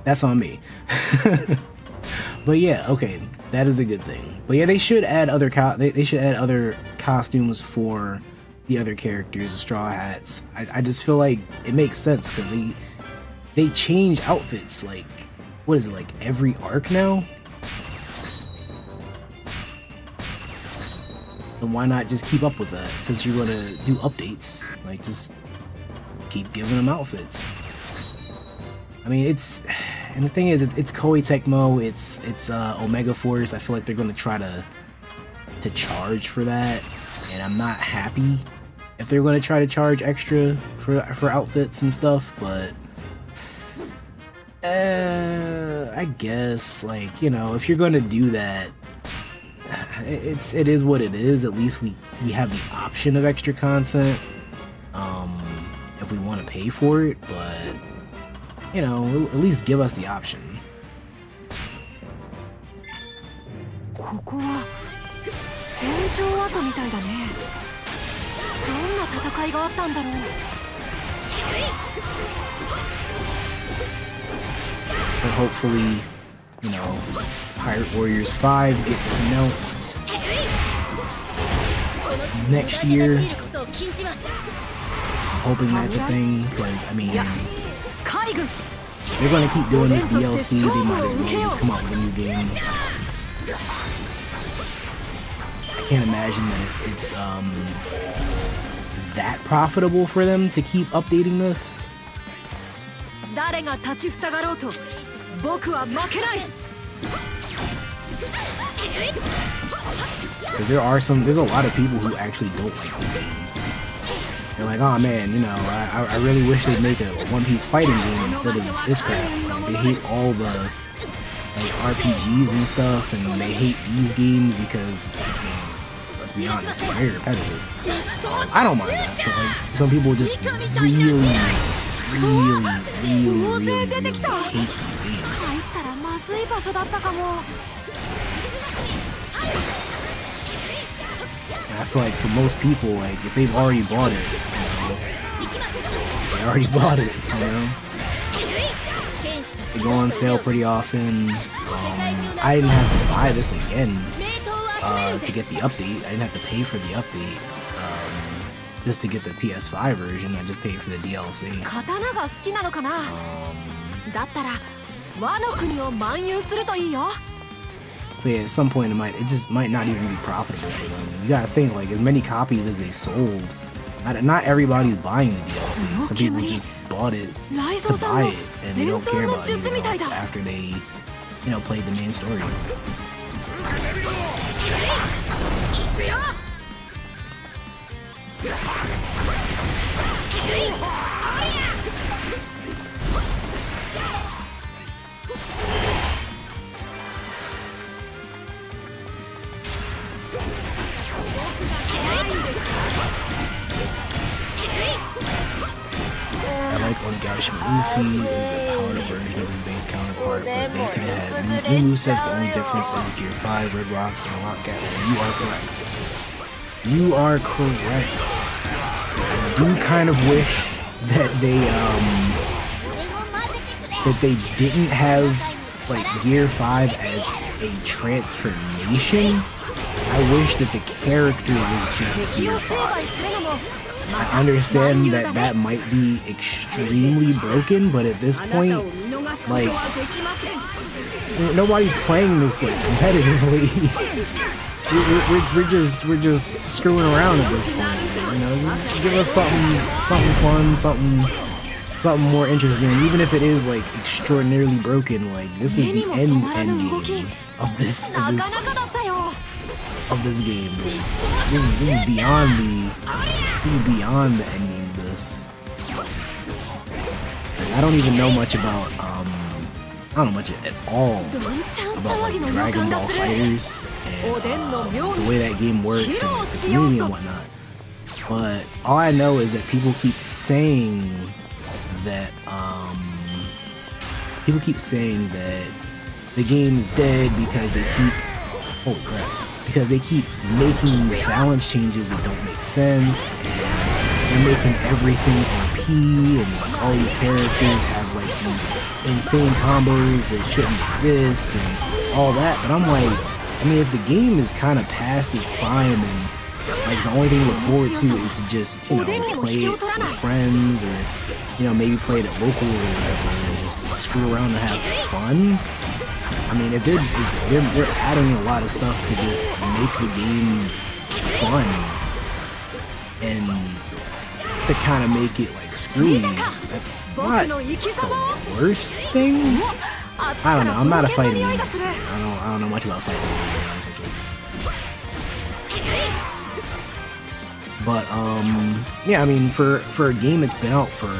that's on me. But yeah, okay, that is a good thing. But yeah, they should add other they should add other costumes for the other characters, the Straw Hats. I just feel like it makes sense because they change outfits like, what is it, like every arc now? And why not just keep up with that since you're gonna do updates? Like, just keep giving them outfits. I mean, and the thing is, it's Koei Tecmo, it's Omega Force. I feel like they're gonna try to charge for that, and I'm not happy if they're gonna try to charge extra for outfits and stuff. But I guess, like, you know, if you're gonna do that, it is what it is. At least we have the option of extra content if we want to pay for it, but you know, at least give us the option. ここは戦場跡みたいだね。どんな戦いがあったんだろう。But hopefully, you know, Pirate Warriors 5 gets announced next year. I'm hoping that's a thing, because, I mean, they're gonna keep doing this DLC, they might as well just come out with a new game. I can't imagine that it's that profitable for them to keep updating this. Because there's a lot of people who actually don't like these games. They're like, oh man, you know, I really wish they'd make a One Piece fighting game instead of this crap. Like, they hate all the like RPGs and stuff, and they hate these games because, you know, let's be honest, they're very repetitive. I don't mind that, but like, some people just really hate these games. And I feel like for most people, like, if they've already bought it, you know, they already bought it, you know? They go on sale pretty often. I didn't have to buy this again to get the update. I didn't have to pay for the update just to get the PS5 version. I just paid for the DLC. So yeah, at some point it just might not even be profitable for them. You gotta think, like, as many copies as they sold, not everybody's buying the DLC. Some people just bought it to buy it, and they don't care about anything else after they, you know, played the main story. I like Onigashima Luffy is a powered version of his base counterpart, but they could have had new movesets. The only difference is Gear 5, Red Rock, and Rock Gatling. You are correct. You are correct. I do kind of wish that they didn't have like Gear 5 as a transformation. I wish that the character was just Gear 5. I understand that might be extremely broken, but at this point, like, nobody's playing this like competitively. we're just screwing around at this point. You know, just give us something fun, something more interesting. Even if it is like extraordinarily broken, like, this is the end game of this game. This is beyond the end game of this. Like, I don't even know much about I don't know much at all どんちゃん about 騒 like ぎの予 Dragon 感が Ball する Fighters and おでんの妙 the に way that game works and like, the community and whatnot. But all I know is that people keep saying that the game is dead because they keep because they keep making these balance changes that don't make sense, and they're making everything OP, and like all these characters have like these insane combos that shouldn't exist and all that. But I'm like, I mean, if the game is kind of past its prime and like the only thing to look forward to is to just, you know, play it with friends, or, you know, maybe play it at local or whatever, and just screw around and have fun. I mean, if they're adding a lot of stuff to just make the game fun and to kind of make it like screwy, that's not the worst thing. I don't know. I'm not a fighting game expert. I don't know much about fighting games, to be honest with you. But yeah, I mean, for a game that's been out for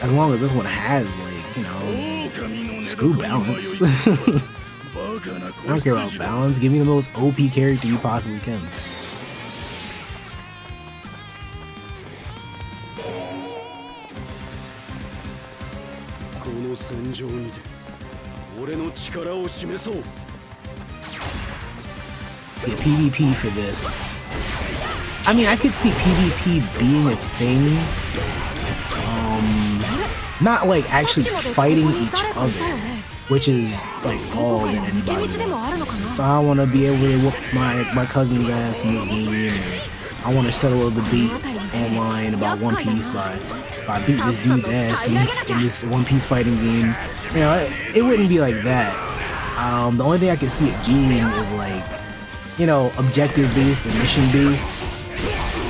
as long as this one has, like, you know, screw balance. I don't care about balance. Give me the most OP character you possibly can. この戦場にて俺の力を示そう。 Yeah, PvP for this. I mean, I could see PvP being a thing. Not like actually fighting each other, which is like all that anybody wants. So I want to be able to whoop my cousin's ass in this game. I want to settle a debate online about One Piece by beating this dude's ass in this One Piece fighting game. You know, it wouldn't be like that. The only thing I could see it being is like, you know, objective based and mission based,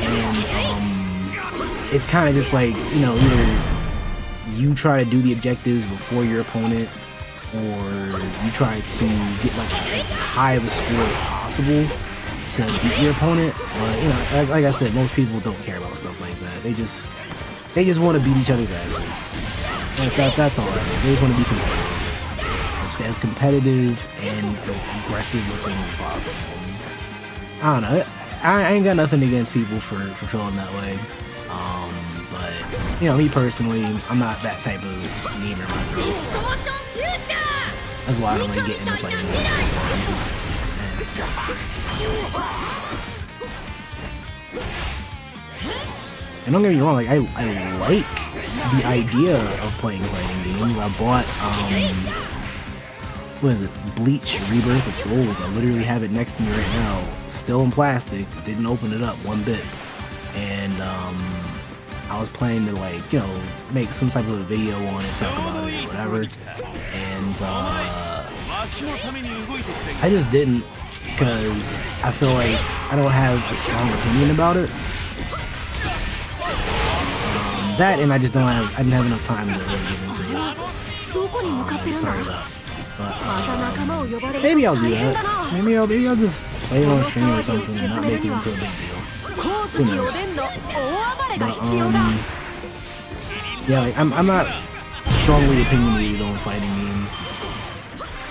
and it's kind of just like, you know, either you try to do the objectives before your opponent, or you try to get like as high of a score as possible to beat your opponent. But, you know, like I said, most people don't care about stuff like that. They just want to beat each other's asses. That's all. They just want to be competitive, as competitive and aggressive looking as possible. I don't know. I ain't got nothing against people for feeling that way. But, you know, me personally, I'm not that type of gamer myself. That's why I don't really get into fighting games. I'm just, and don't get me wrong, like I like the idea of playing fighting games. I bought what is it? Bleach Rebirth of Souls. I literally have it next to me right now, still in plastic. Didn't open it up one bit, and I was planning to, like, you know, make some type of a video on it, talk about it, or whatever. And I just didn't, because I feel like I don't have a strong opinion about it. That, and I didn't have enough time to really get into it. And start it up. But maybe I'll do that. Maybe I'll just play it on stream or something and not make it into a big deal. Who knows? But yeah, like, I'm not strongly opinionated on fighting games.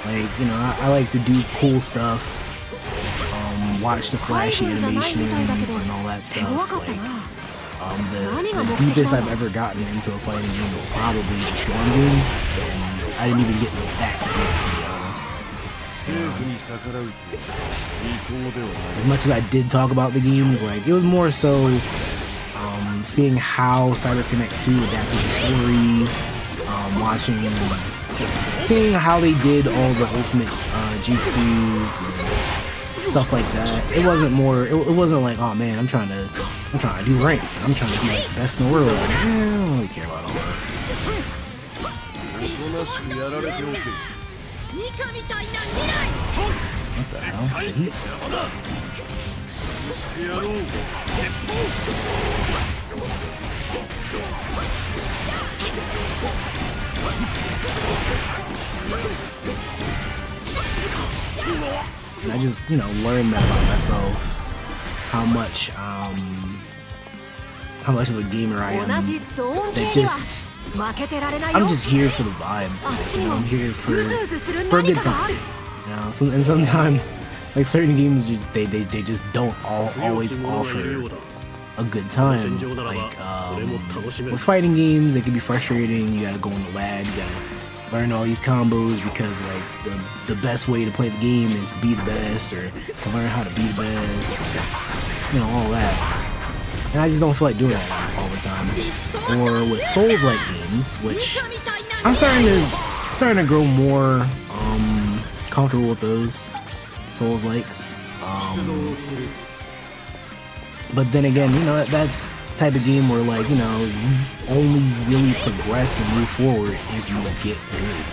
Like, you know, I like to do cool stuff, watch the flashy animations and all that stuff. Like, the deepest I've ever gotten into a fighting game is probably the Storm games, and I didn't even get that deep, to be honest. As much as I did talk about the games, like, it was more so seeing how CyberConnect 2 adapted the story, seeing how they did all the ultimate jutsus and stuff like that. It wasn't like, oh man, I'm trying to do ranked. I'm trying to be like the best in the world. Like, I don't really care about all that. What the hell? Did he? And I just, you know, learned that about myself. How much how much of a gamer I am. 同じゾーン系 That には just 負けてられないよ I'm just here for the vibes. あっち You に know, も I'm here う for ずうずする for a 何 good かがあ time. る You know, and sometimes like certain games they just don't always offer a good time. Like with fighting games, they can be frustrating. You gotta go in the lab, you gotta learn all these combos because like the best way to play the game is to be the best or to learn how to be the best. You know, all that. And I just don't feel like doing that all the time. Or with Souls-like games, which I'm starting to grow more comfortable with those Souls-likes. But then again, you know, that's the type of game where like, you know, you only really progress and move forward if you get good.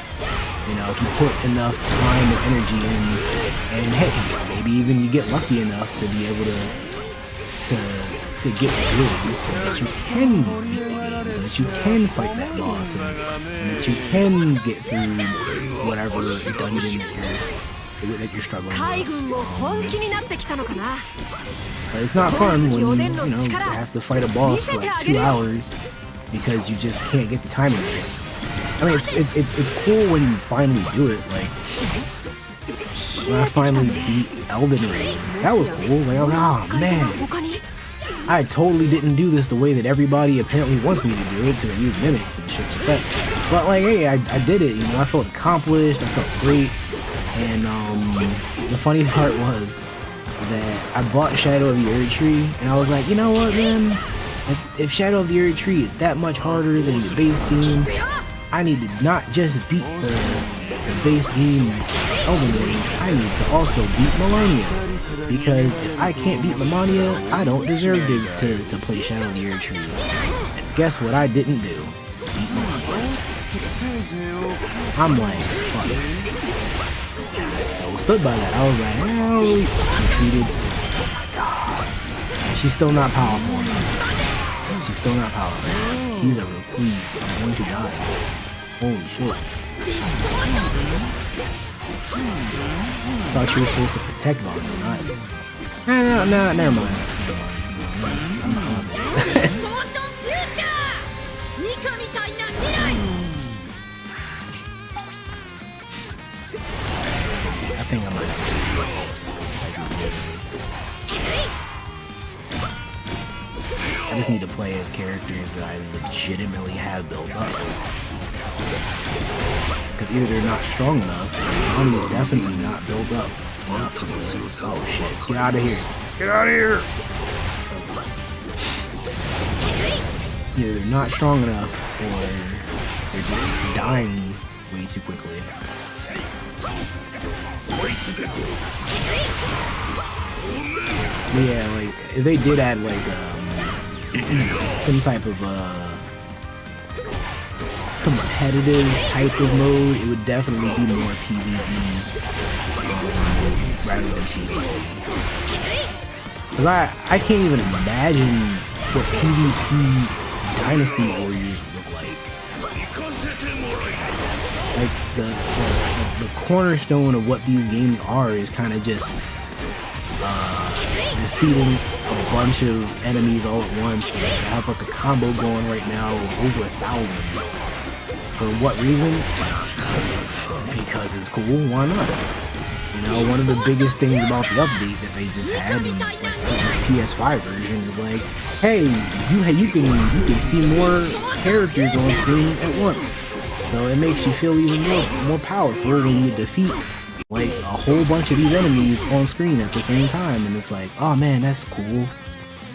You know, if you put enough time and energy in, and hey, maybe even you get lucky enough to be able to get good so that you can beat the game, so that you can fight that boss, and that you can get through whatever dungeon that you're struggling 海 with. 軍も本気になってきたのかな But it's not fun when you have to fight a boss for like 2 hours because you just can't get the timing right. I mean, it's cool when you finally do it. Like when I finally beat Elden Ring, that was cool. Like I was like, oh man, I totally didn't do this the way that everybody apparently wants me to do it because I use mimics and shit like that. But like, hey, I did it. You know, I felt accomplished. I felt great. And the funny part was that I bought Shadow of the Erdtree, and I was like, you know what, man? If Shadow of the Erdtree is that much harder than the base game, I need to not just beat the base game Elden Ring, I need to also beat Melania. Because if I can't beat Melania, I don't deserve to play Shadow of the Erdtree. Guess what I didn't do? Beat Melania. I'm like, fuck it. I still stood by that. I was like, well, I'm treated. She's still not powerful enough. She's still not powerful enough. He's a please. I'm going to die. Holy shit. Thought she was supposed to protect Vaughn, not. No, never mind. I'm not. I think I might actually use this. I just need to play as characters that I legitimately have built up. Because either they're not strong enough, or Nami's definitely not built up enough for this. Oh shit, get out of here. Get out of here! Either they're not strong enough, or they're just dying way too quickly. Yeah, like if they did add like some type of competitive type of mode, it would definitely be more PvE rather than PvP. Cause I can't even imagine what PvP Dynasty Warriors look like. Like the cornerstone of what these games are is kind of just defeating a bunch of enemies all at once. Like, I have like a combo going right now of over 1,000. For what reason? Because it's cool. Why not? You know, one of the biggest things about the update that they just had in like this PS5 version is like, hey, you can see more characters on screen at once. So it makes you feel even more powerful when you defeat like a whole bunch of these enemies on screen at the same time, and it's like, oh man, that's cool.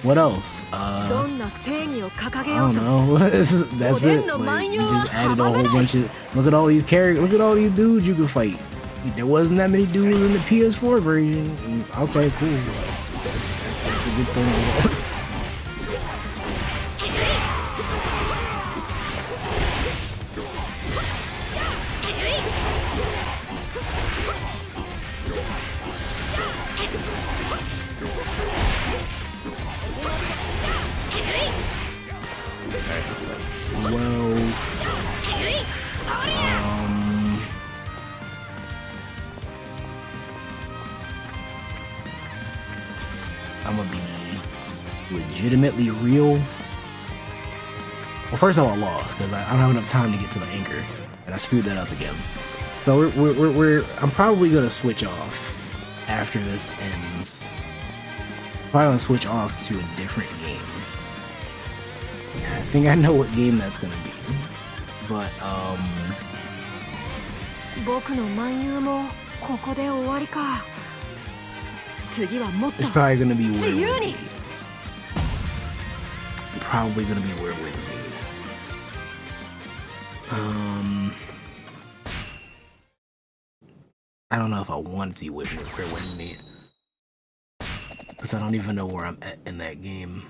What else? I don't know. That's it. Like, you just added a whole bunch of. Look at all these characters. Look at all these dudes you can fight. There wasn't that many dudes in the PS4 version. Okay, cool. That's a good thing, I guess. So 12. I'm gonna be legitimately real. Well, first of all, I lost because I don't have enough time to get to the anchor, and I screwed that up again. So I'm probably gonna switch off after this ends. Probably gonna switch off to a different game. Yeah, I think I know what game that's gonna be, but 僕の漫遊もここで終わりか。次はもっと it's probably gonna be where 自 it 由 wins に me. Probably gonna be where it wins me. I don't know if I want to win where it wins me, because I don't even know where I'm at in that game.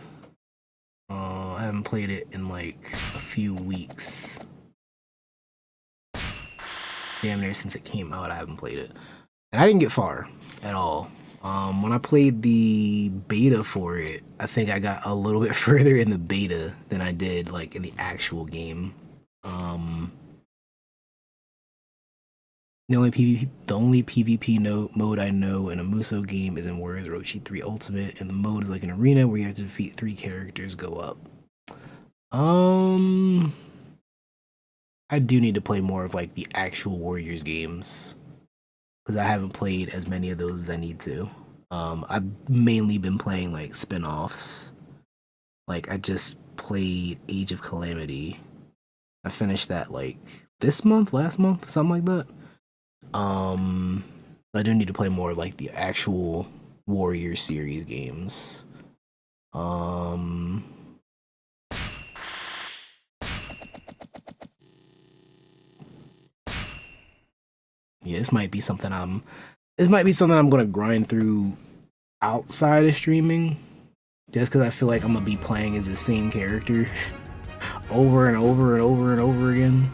I haven't played it in like a few weeks. Damn near since it came out, I haven't played it. And I didn't get far at all. When I played the beta for it, I think I got a little bit further in the beta than I did like in the actual game. The only PvP mode I know in a Muso game is in Warriors Orochi 3 Ultimate, and the mode is like an arena where you have to defeat 3 characters, go up. I do need to play more of like the actual Warriors games, because I haven't played as many of those as I need to. I've mainly been playing like spin-offs. Like I just played Age of Calamity. I finished that like this month, last month, something like that. I do need to play more like the actual Warriors series games. Yeah, this might be something I'm gonna grind through outside of streaming, just because I feel like I'm gonna be playing as the same character over and over and over and over again,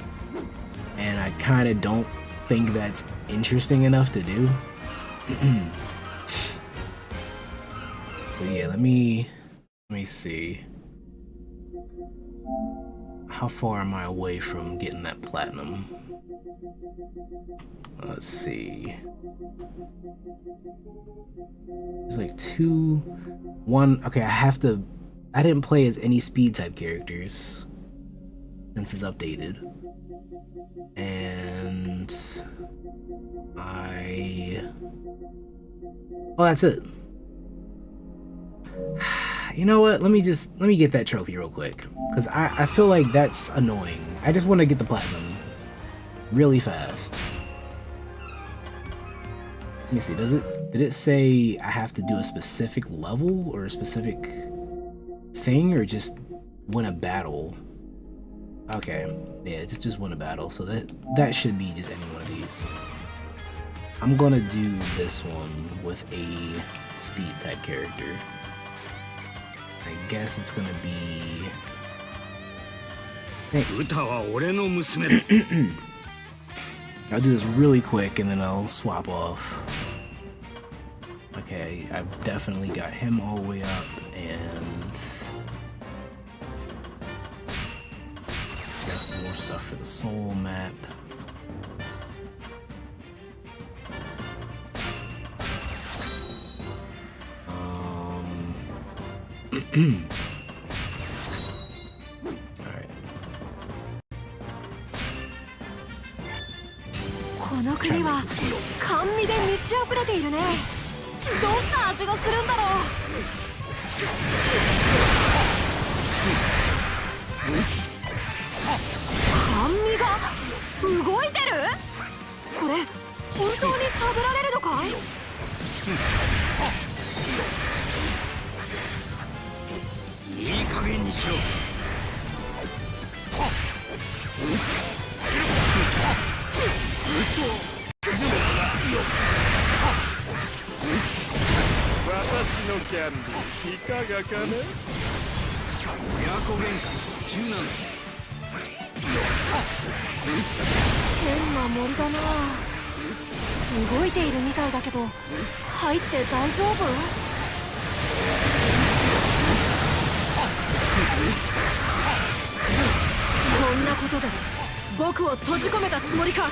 and I kind of don't think that's interesting enough to do. So yeah, let me see. How far am I away from getting that platinum? Let's see. There's like 2, 1. Okay, I didn't play as any speed type characters since it's updated. And well, that's it. You know what? Let me get that trophy real quick, because I feel like that's annoying. I just want to get the platinum really fast. Let me see. Did it say I have to do a specific level or a specific thing, or just win a battle? Okay, yeah, just win a battle. So that should be just any one of these. I'm gonna do this one with a speed type character. I guess it's gonna be. I'll do this really quick and then I'll swap off. Okay, I've definitely got him all the way up, and got some more stuff for the soul map. Alright. この国は甘味で満ち溢れているね。どんな味がするんだろう。甘味が動いてる？これ本当に食べられるのかい？いい加減にしろ。私のキャンディーいかがかね。親子喧嘩中なんだ。変な森だな。動いているみたいだけど入って大丈夫？こんなことで僕を閉じ込めたつもりか。こ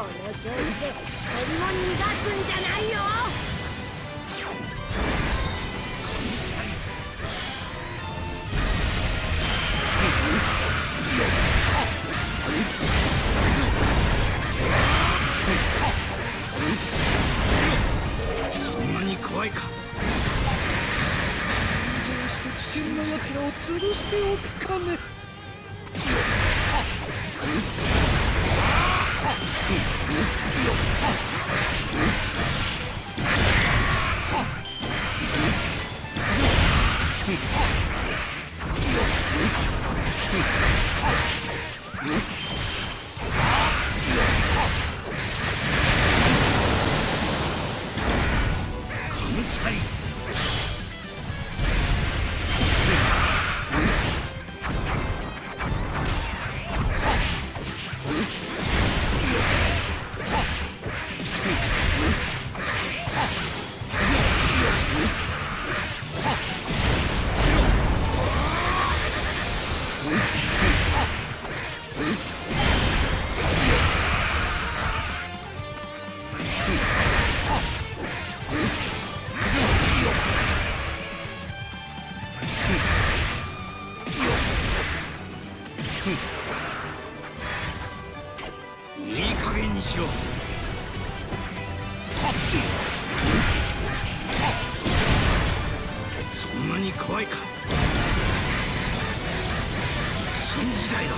の調子で本物にだ。すんじゃないよ。そんなに怖いか。臨場して危険な奴らを潰しておくかね。いい加減にしろ。そんなに怖いか。新時代だ。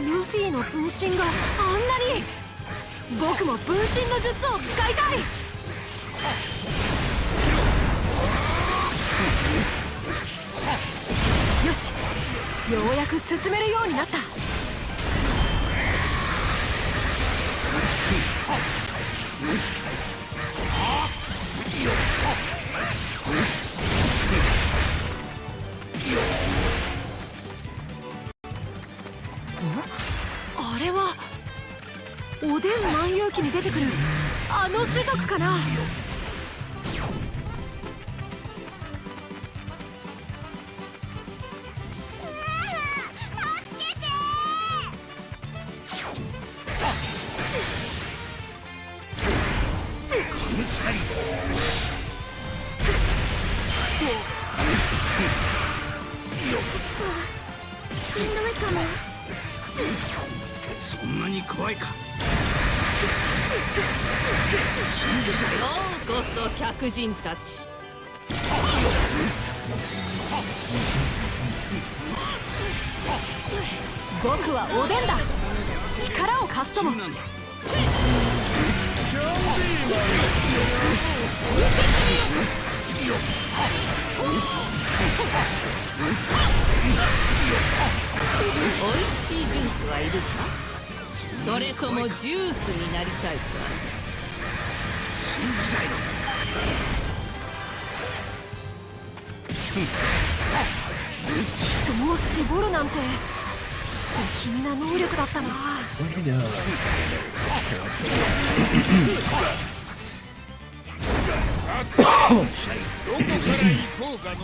ルフィの分身があんなに。僕も分身の術を使いたい。よし、ようやく進めるようになった。あれはおでん万有記に出てくるあの種族かな。しんどいかも。そんなに怖いか。ようこそ客人たち。僕はおでんだ。力を貸すとも。おいしいジュースはいるか。それともジュースになりたいか。新時代だ。人を絞るなんて不気味な能力だったな。どこから行こうかの。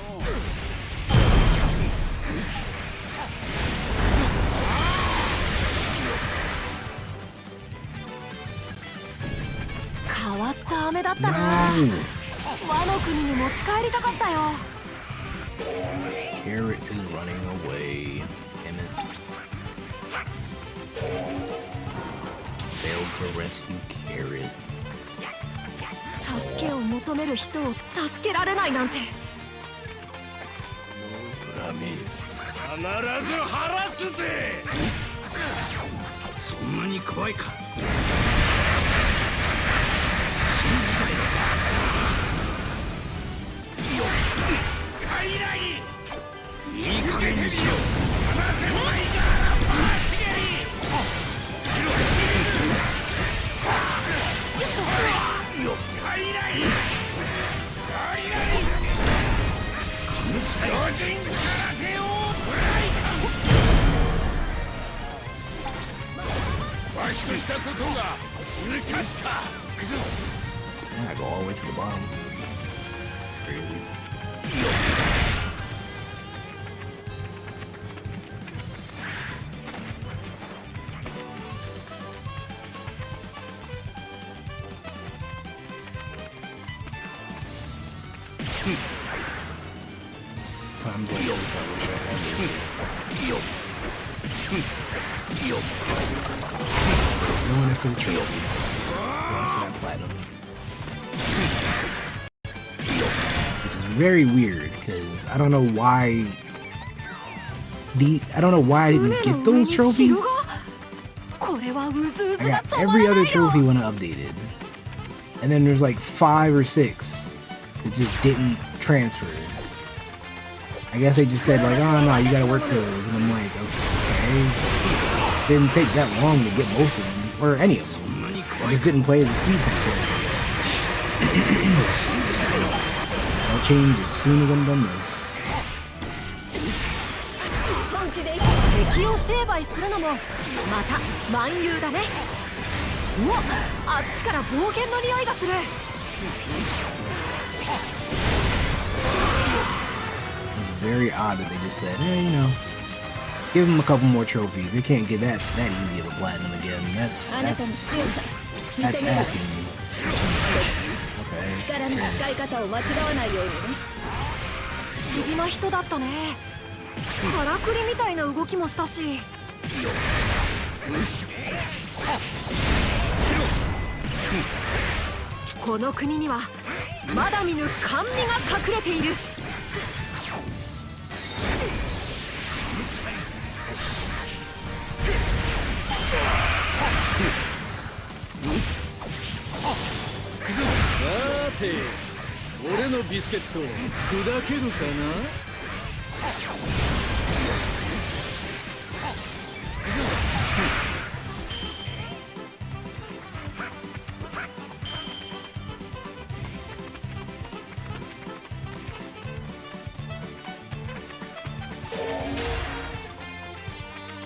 変わった飴だったな。和の国に持ち帰りたかったよ。Carrot is running away. Damn it. Failed to rescue Carrot. 助けを求める人を助けられないなんて。恨み必ず晴らすぜ。そんなに怖いか。新時代だ。いい加減にしろ。わしとしたことが許かった。 I go all the way to the bottom. Crazy. Times like this, I wish I had going in for the trophies. Going for that platinum. Which is very weird, because I don't know why I didn't get those trophies. I got every other trophy when I updated. And then there's like 5 or 6 that just didn't transfer. I guess they just said like, oh no, you gotta work for those. And I'm like, okay. Didn't take that long to get most of them, or any of them. I just didn't play as a speed type character. I'll change as soon as I'm done this. 本気で敵を成敗するのもまた蛮勇だね。うわ、あっちから冒険の匂いがする。It's very odd that they just said, hey, you know, give them a couple more trophies. They can't get that easy of a platinum again. That's asking me. Okay. 力の使い方を間違わないようにね。不思議な人だったね。からくりみたいな動きもしたし。この国にはまだ見ぬ甘味が隠れている。さて、俺のビスケットを砕けるかな。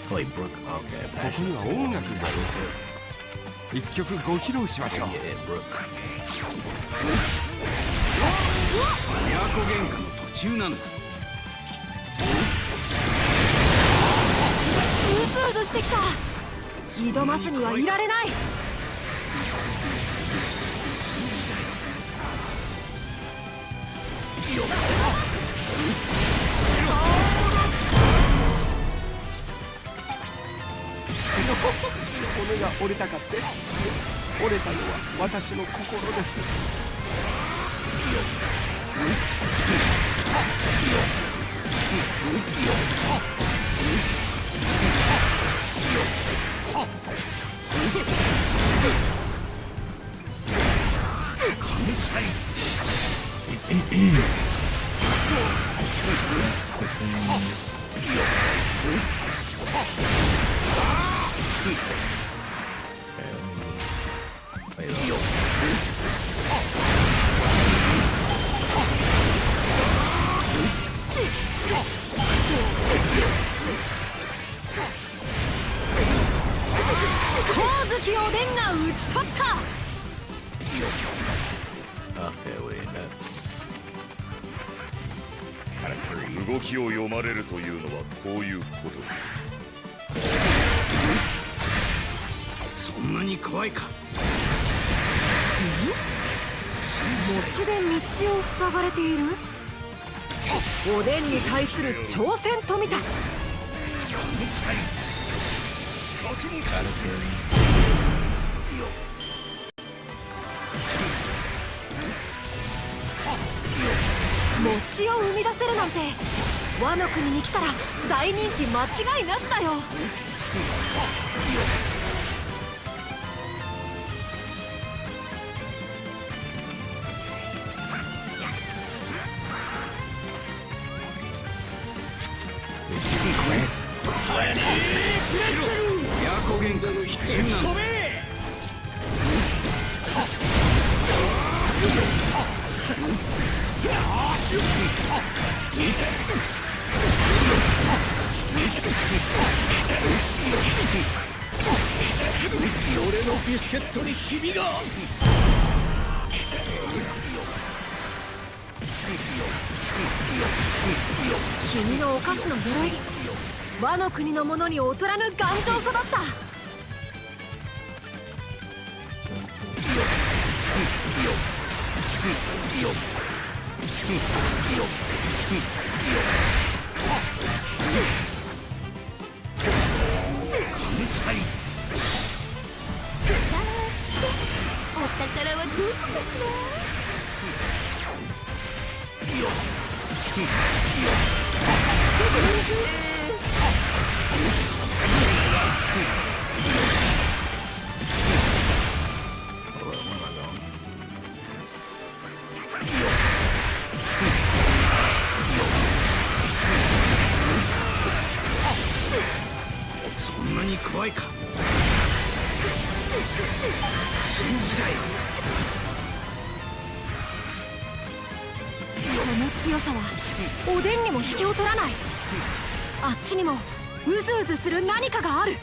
Play Brook. Okay, passion. ここには音楽があるぜ。一曲ご披露しましょう。 Yeah, Brook. 親子喧嘩の途中なんだ。うずうずしてきた。挑ますにはいられない。骨が折れたかって折れたのは私の心です。Okay, wait, that's kind of crazy. 動きを読まれるというのはこういうこと。そんなに怖いか。餅で道を塞がれている。おでんに対する挑戦と見た。餅を生み出せるなんて和の国に来たら大人気間違いなしだよ。親子喧嘩の必要なんだ。俺のビスケットにひびが。君のお菓子の鎧、和の国の者に劣らぬ頑丈さだった。お宝はどこかしら。そんなに怖いか。信じたい。この強さはおでんにも引けを取らない。あっちにもうずうずする何かがある。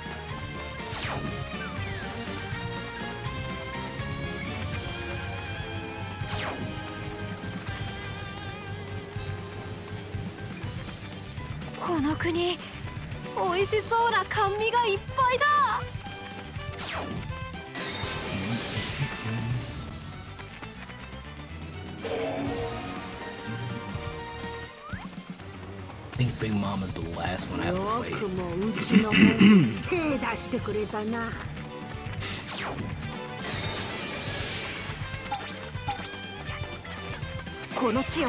この国、美味しそうな甘味がいっぱいだ。I think Big Mom is the last one I have to よ fight. くもうちの方に手出してくれたな。この地を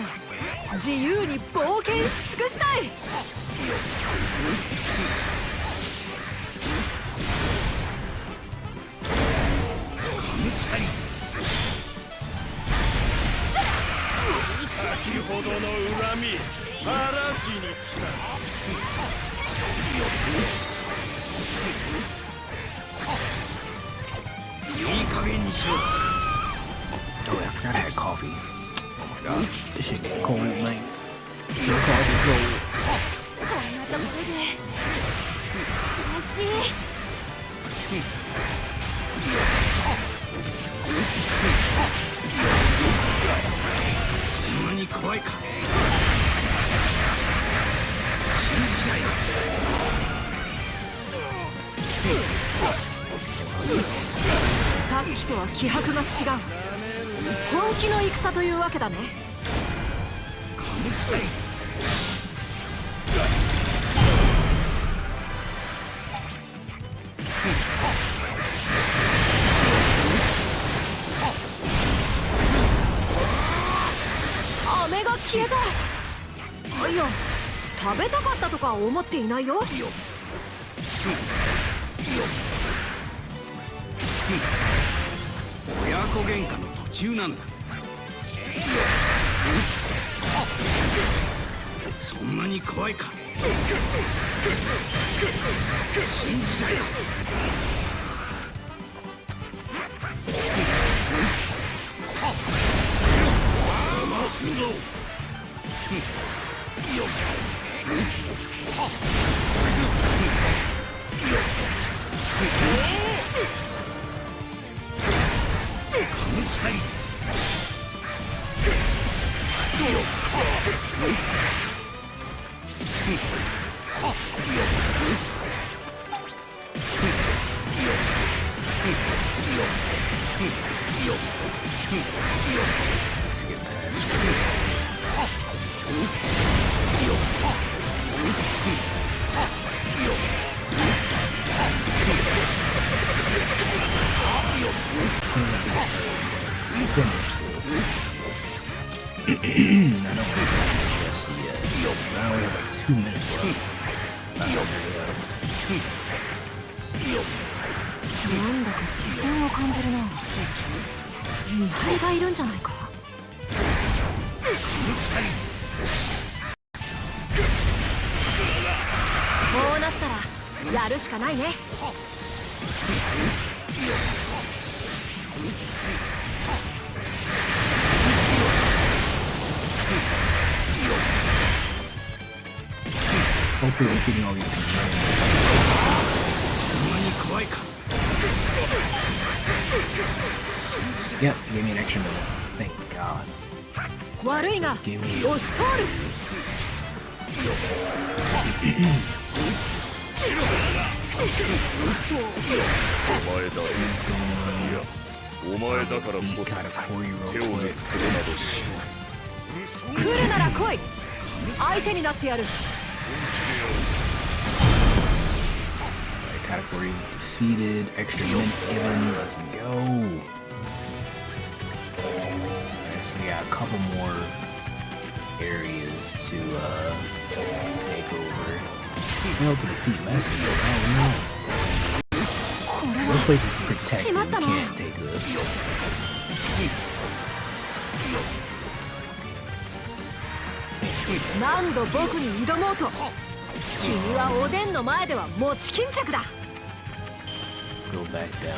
自由に冒険し尽くしたい。先ほどの恨み晴らしに来た。いい加減にしろ。 Oh, I forgot I had coffee. Oh my god. This shit get cold at night. Your coffee cold. こんなところで悔しい。そんなに怖いか。信じたい。さっきとは気迫が違う。本気の戦というわけだね。飴が消えた。いや、食べたかったとか思っていないよ。親子喧嘩の途中なんだ。そんなに怖いか。信じたい。我慢するぞ。Let's get past as soon as I finish this. I don't want to finish just yet. I only have like 2 minutes left. なんだか視線を感じるな。見張りがいるんじゃないか。こうなったらやるしかないね。Hopefully we're getting all these converted. そんなに怖いか。 Yep, give me an extra minute. Thank God. 悪いが Give me 押し通る。お前だ。いや、お前だからこそ手を抜くことなどしない。来るなら来い。相手になってやる。 Categories defeated, extra minute given, let's go. Alright, so we got a couple more areas to take over. Failed to defeat Messenger, oh no. This place is protected, we can't take this. 何度僕に挑もうと君はおでんの前では持ち巾着だ。 Go back down.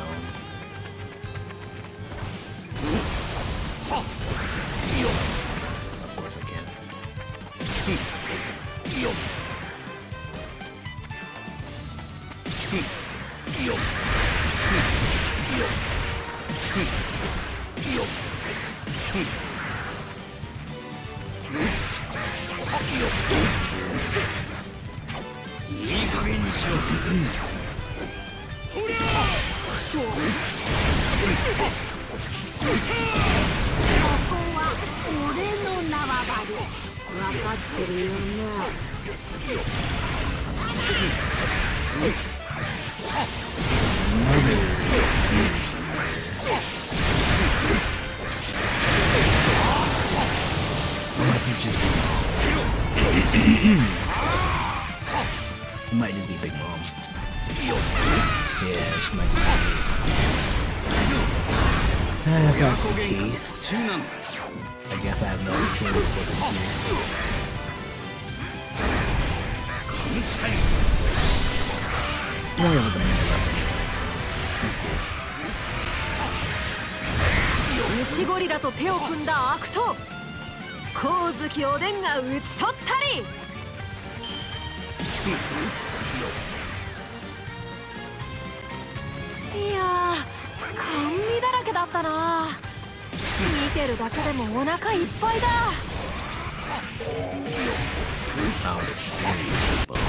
Of course I can. Unless it's just it might just be Big Mom. Yeah, she might just be. If that's the case, I guess I have no other choice but to do. No, we're looking at it anyway, so that's cool. 牛ゴリラと手を組んだ悪党光月おでんが討ち取ったり。いやー甘味だらけだったな。見てるだけでもお腹いっぱいだ。 Oh, it's serious. Okay,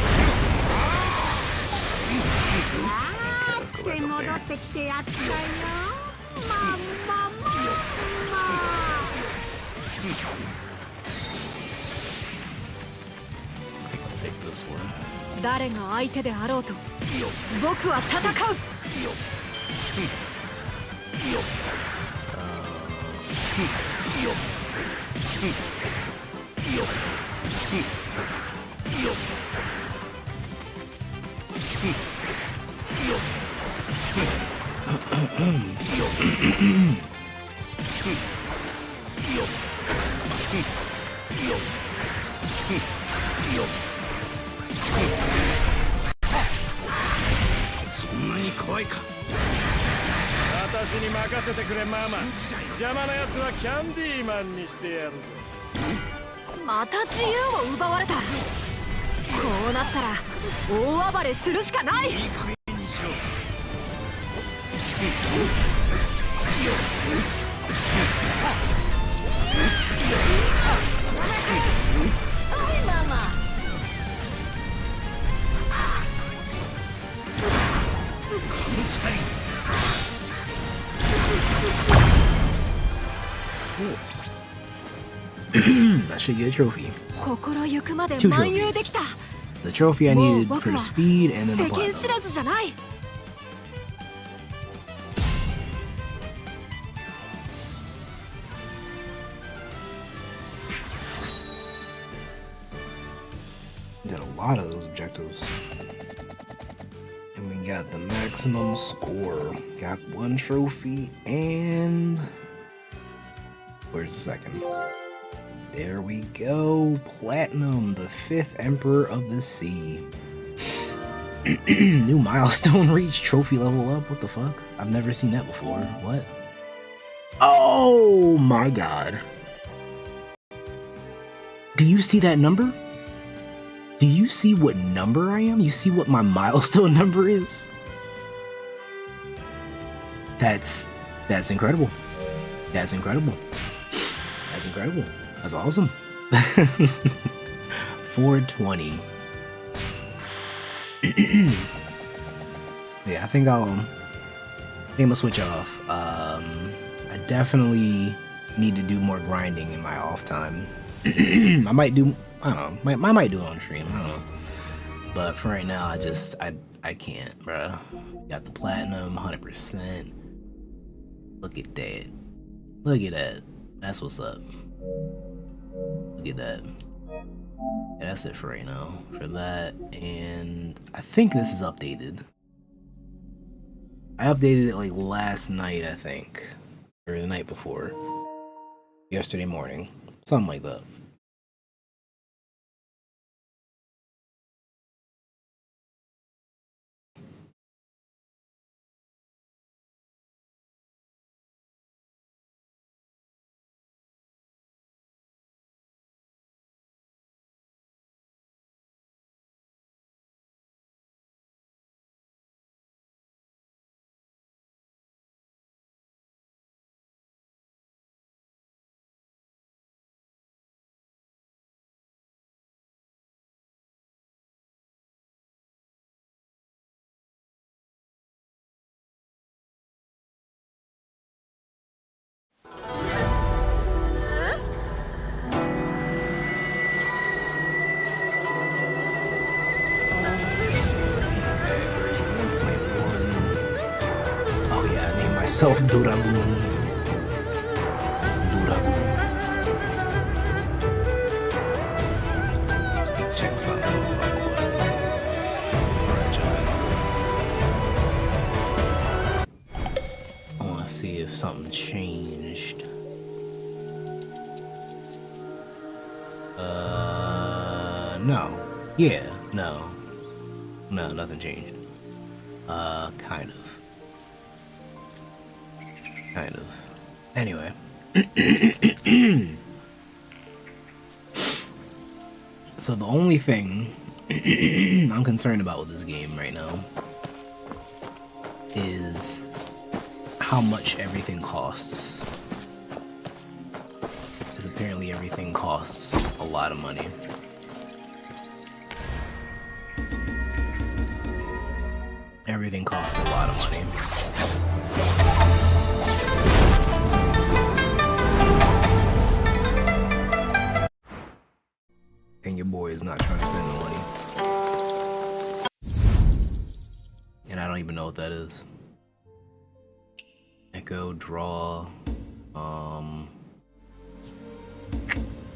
let's go back 戻 up っ there. てきてやったよ。まんままんま。 Okay, let's take this one. 誰が相手であろうと僕は戦う。 そんなに怖いか。私に任せてくれママ。邪魔な奴はキャンディーマンにしてやるぞ。また自由を奪われた。こうなったら大暴れするしかない。 いい加減にしろ。はいママ。 I should get a trophy. 心ゆくまで Two 漫遊できた。 The trophy I もう needed 僕 for は speed and then the 世間知 platinum. らずじゃない。 Did a lot of those objectives. And we got the maximum score. Got one trophy and... Where's the second? There we go. Platinum, the 5th Emperor of the Sea. New milestone reach, trophy level up. What the fuck? I've never seen that before. What? Oh my god. Do you see that number? Do you see what number I am? You see what my milestone number is? That's incredible. That's incredible. That's incredible. That's awesome. 420. Yeah, I think I'm gonna switch off. I definitely need to do more grinding in my off time. I might do, I don't know, I might do it on stream, I don't know. But for right now, I can't, bruh. Got the platinum, 100%. Look at that. Look at that. That's what's up. Look at that. Yeah, that's it for right now. For that, and I think this is updated. I updated it like last night, I think. Or the night before. Yesterday morning. Something like that. Myself Duragoon. Check something real quick before I jump in. I want to see if something changed. No. Yeah, no. No, nothing changed. Kind of. Kind of. Anyway. So the only thing I'm concerned about with this game right now is how much everything costs. Because apparently everything costs a lot of money. Everything costs a lot of money. And your boy is not trying to spend the money. And I don't even know what that is. Echo, draw.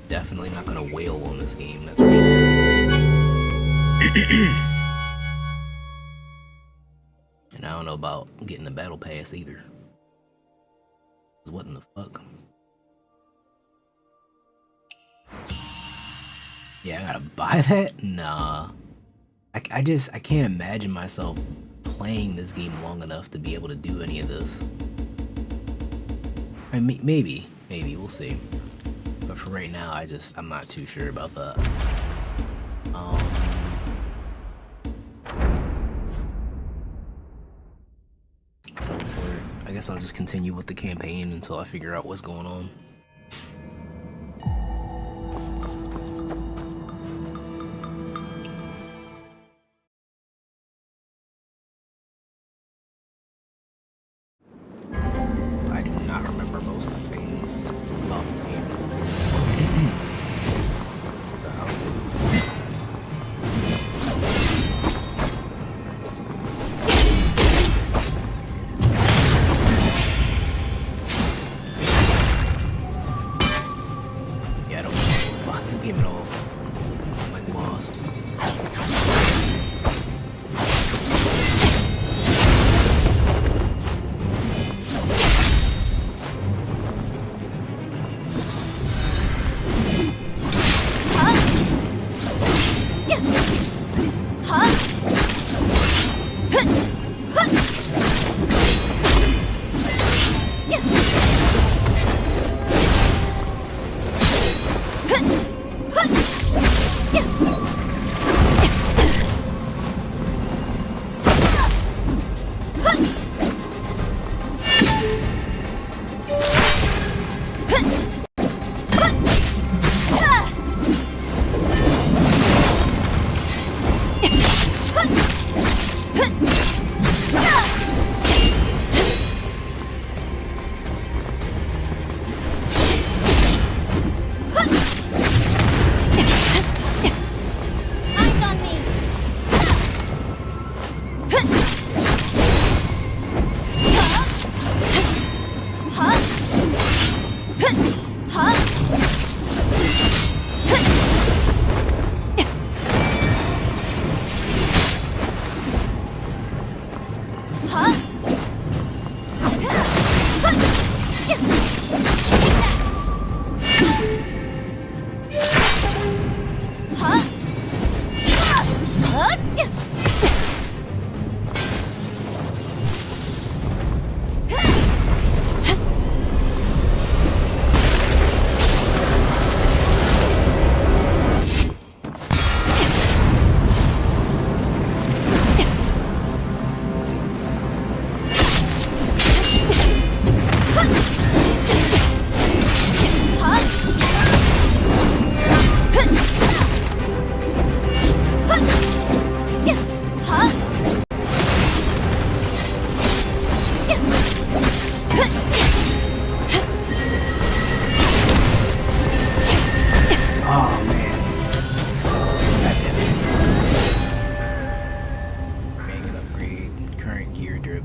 Definitely not gonna wail on this game, that's for sure. And I don't know about getting the battle pass either. What in the fuck? Yeah, I gotta buy that? Nah. I can't imagine myself playing this game long enough to be able to do any of this. I mean, maybe, we'll see. But for right now, I'm not too sure about that. Teleport. I guess I'll just continue with the campaign until I figure out what's going on. I do not remember most of the things about this game. What the hell? Yeah, I don't remember most about this game at all. I'm like lost.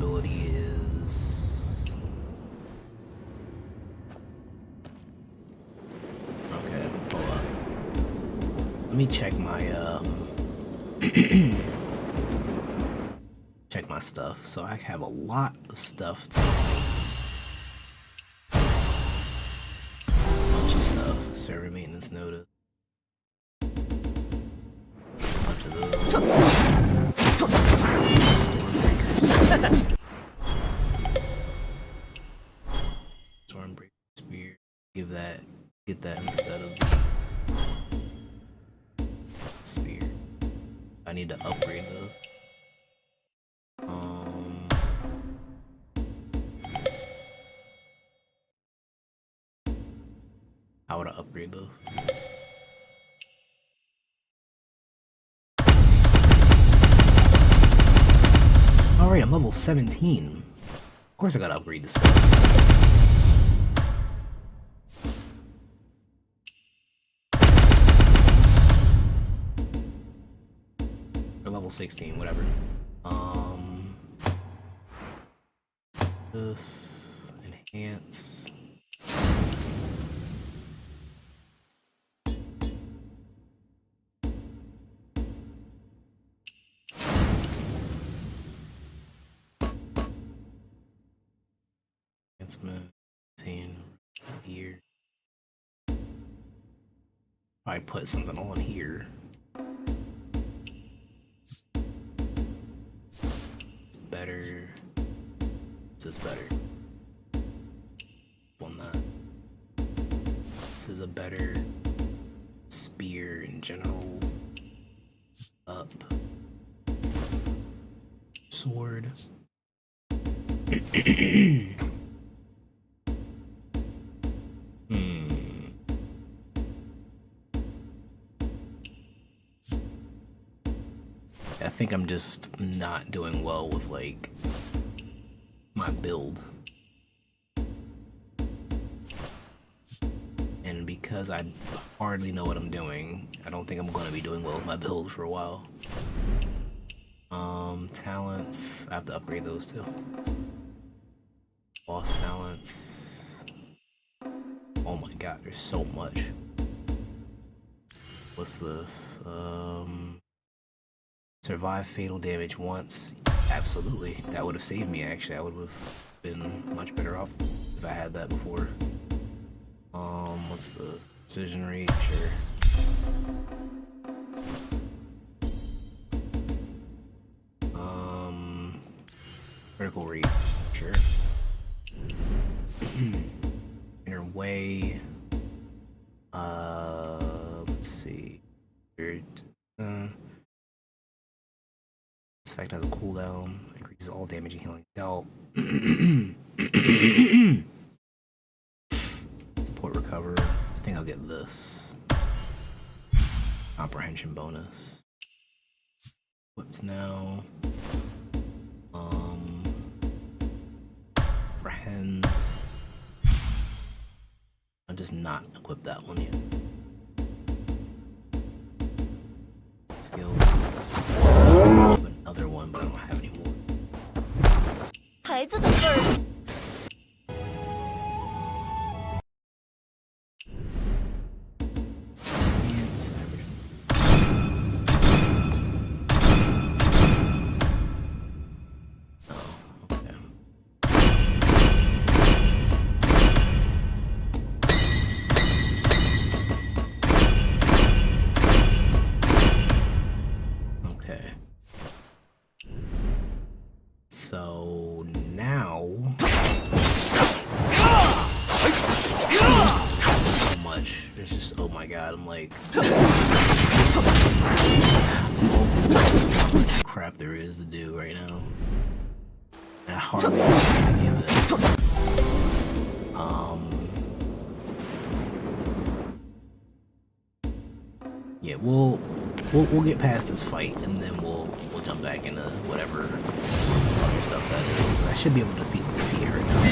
ability is... Okay, hold up. Let me check my, check my stuff. So I have a lot of stuff to... bunch of stuff. Server maintenance notice. Bunch of those. Stormbreaker spear. Get that instead of the spear. I need to upgrade those. How would I upgrade those? Alright, I'm level 17. Of course I gotta upgrade this stuff. Or level 16, whatever. This enhance. Enhancement 10 here. I put something on here. It's better. This is better. Well, not. This is a better spear in general. Up. Sword. I think I'm just not doing well with like my build. And because I hardly know what I'm doing, I don't think I'm going to be doing well with my build for a while. Talents, I have to upgrade those too. Boss talents. Oh my god, there's so much. What's this? Survive fatal damage once. Absolutely. That would have saved me, actually. I would have been much better off if I had that before. What's the precision rate? Sure. Critical rate. Sure. Inner way. Let's see. This effect has a cooldown, increases all damage and healing dealt. Support recover. I think I'll get this. Comprehension bonus. What's now? Comprehends. I'll just not equip that one yet. Skill. Another one, but I don't have any more. 孩子的份儿。 So now, so much. There's just, oh my god, I'm like, oh, crap there is to do right now. And I hardly understand any of it. Yeah, we'll get past this fight and then we'll jump back into whatever other stuff that is. I should be able to defeat her now.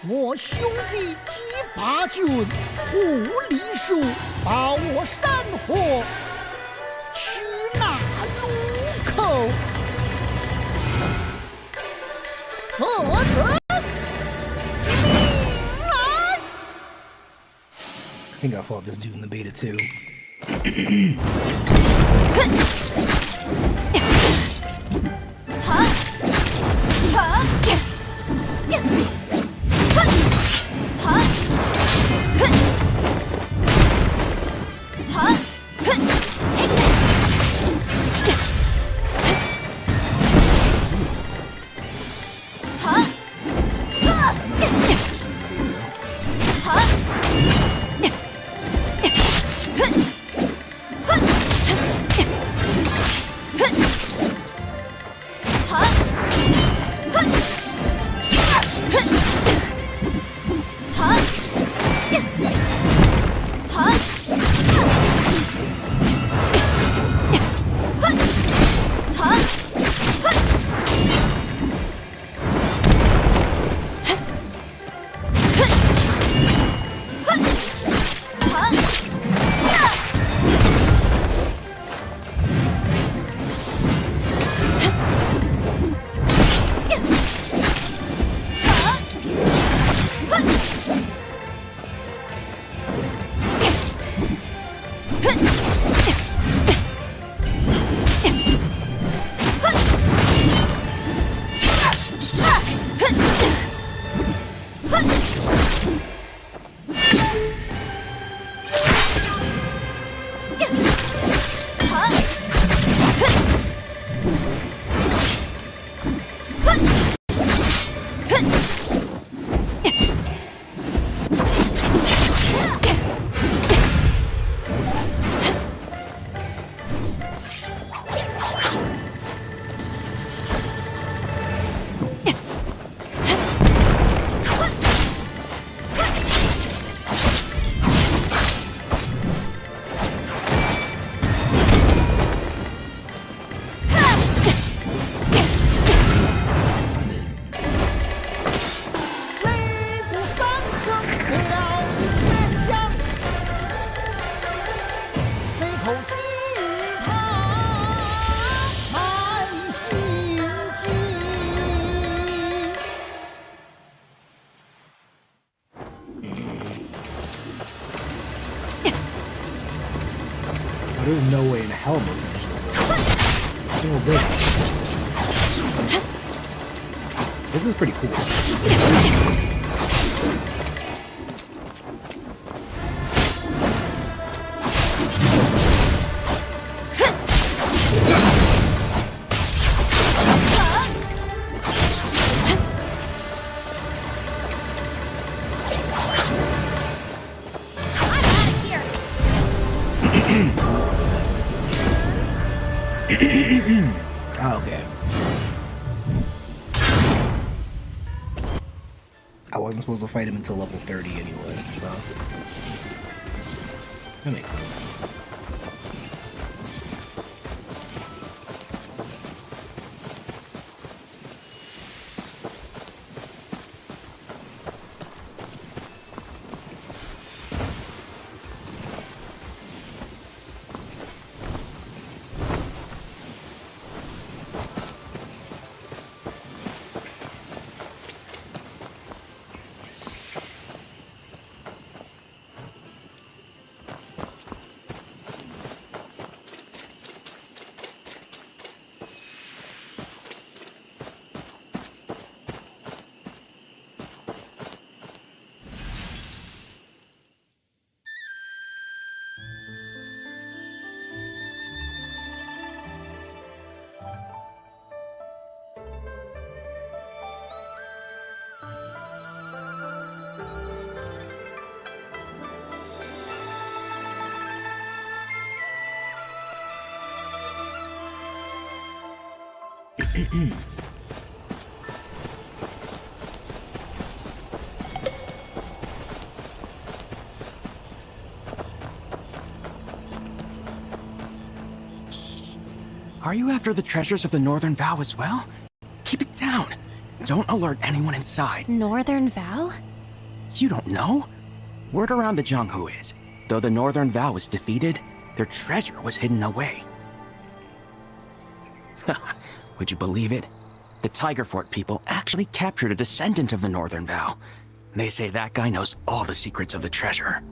我兄弟击八军，护黎叔，把我山河取那路口，啧啧，命来。I think I fought this dude in the beta too. 口金汤满心经。There's no way in hell I'm gonna finish this though. Single bit. This is pretty cool. Okay. I wasn't supposed to fight him until level 30 anyway, so that makes sense. Are you after the treasures of the Northern Vow as well? Keep it down. Don't alert anyone inside. Northern Vow? You don't know? Word around the Jianghu is, though the Northern Vow was defeated, their treasure was hidden away. Would you believe it? The Tiger Fort people actually captured a descendant of the Northern Vow. They say that guy knows all the secrets of the treasure.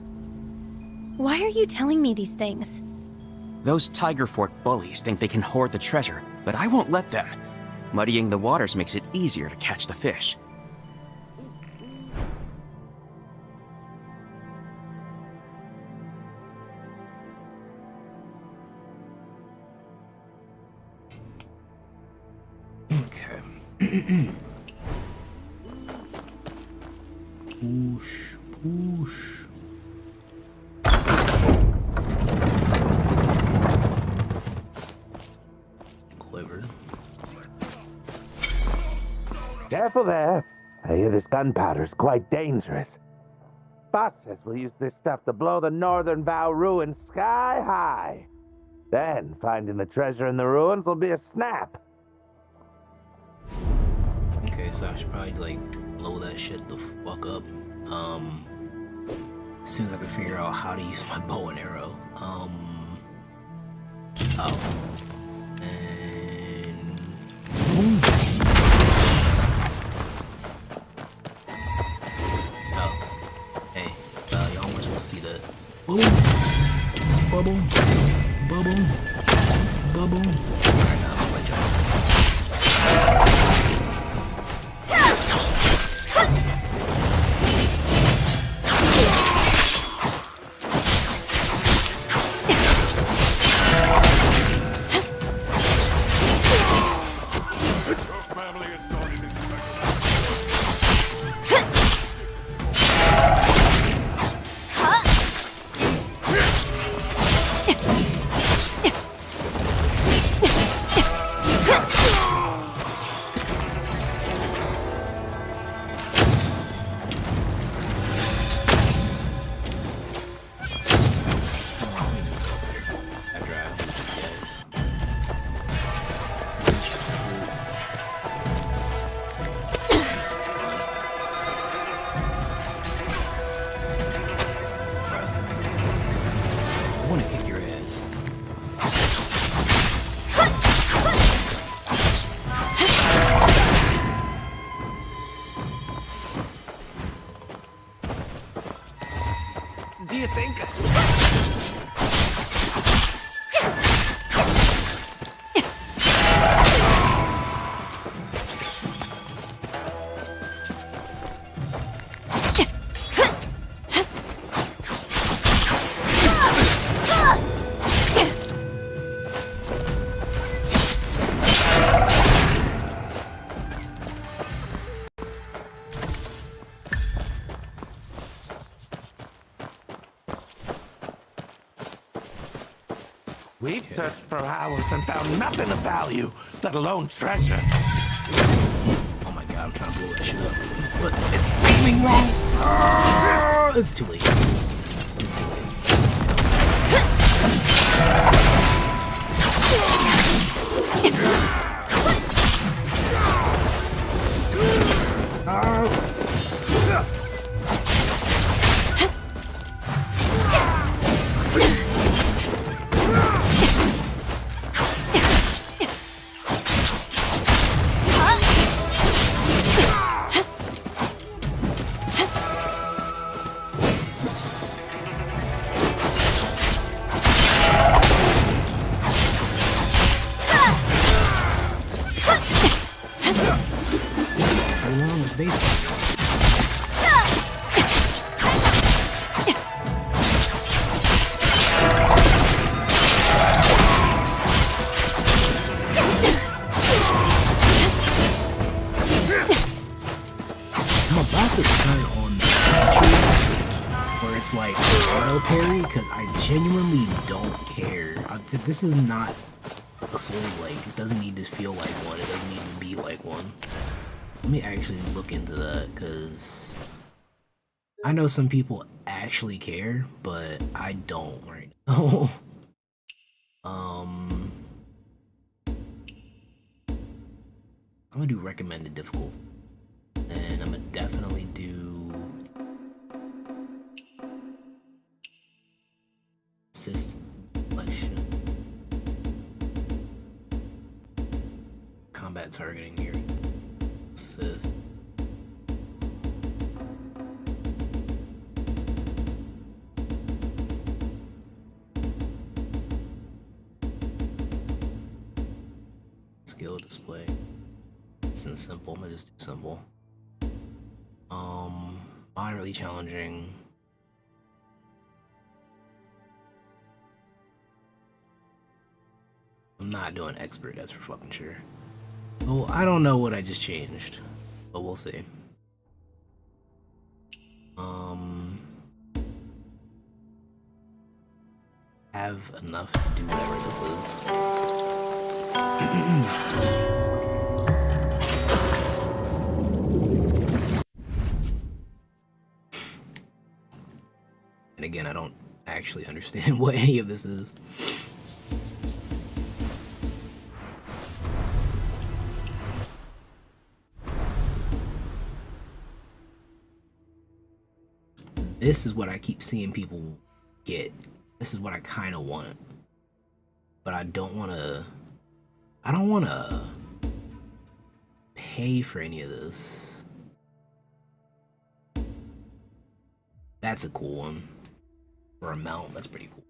Why are you telling me these things? Those Tiger Fort bullies think they can hoard the treasure, but I won't let them. Muddying the waters makes it easier to catch the fish. Okay. Push, push. Quiver. Careful there. I hear this gunpowder's quite dangerous. Boss says we'll use this stuff to blow the Northern Vow ruins sky high. Then, finding the treasure in the ruins will be a snap. Okay, so I should probably like blow that shit the fuck up. As soon as I can figure out how to use my bow and arrow. Oh. And boom. Oh. Hey, y'all weren't supposed to see that. Boom. Bubble. Bubble. Bubble. Alright, now I'm gonna jump. I want to kick your ass. We've searched for hours and found nothing of value, let alone treasure. Oh my god, I'm trying to blow that shit up. But it's aiming wrong. It's too late. It's too late. So long as they I'm about to turn on the feature where it's like auto parry because I genuinely don't care. This is not a Souls-like. It doesn't need to feel like one. It doesn't need to be like one. Let me actually look into that because I know some people actually care, but I don't right now. I'm gonna do recommended difficulty. And I'm gonna definitely do assist selection, combat targeting here, assist. Skill display. It's in simple. I'm gonna just do simple. Moderately challenging. I'm not doing expert, that's for fucking sure. Well, I don't know what I just changed, but we'll see. Have enough to do whatever this is. And again, I don't actually understand what any of this is. This is what I keep seeing people get. This is what I kind of want. But I don't want to pay for any of this. That's a cool one. For a mount, that's pretty cool.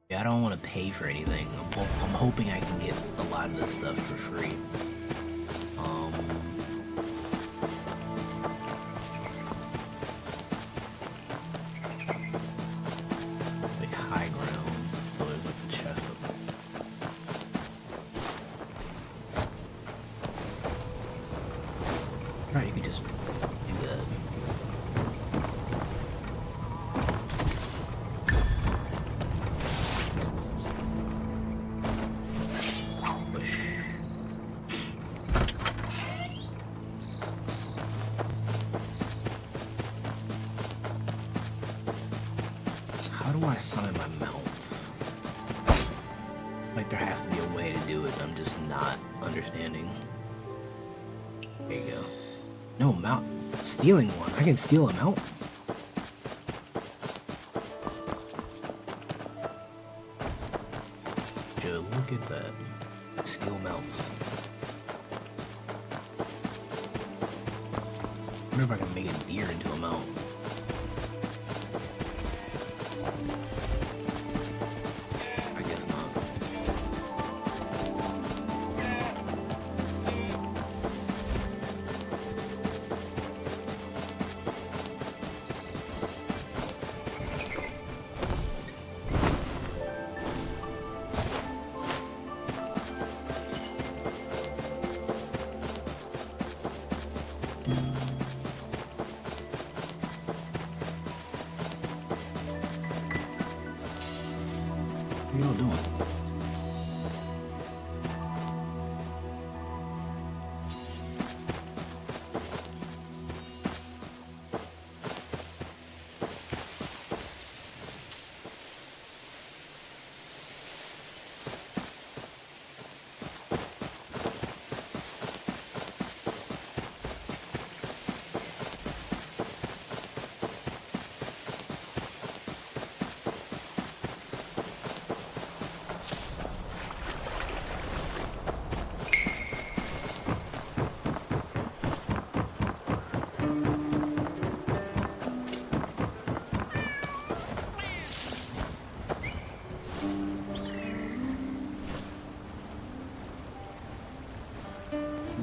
Yeah, I don't want to pay for anything. I'm hoping I can get a lot of this stuff for free. Like high ground, so there's like a chest up there. Alright, you can just do that. How do I summon my mount? Like there has to be a way to do it. I'm just not understanding. There you go. No, mount. Stealing one. I can steal a mount. Dude, look at that. Steal mounts. I wonder if I can make a deer into a mount. I guess not. What are y'all doing?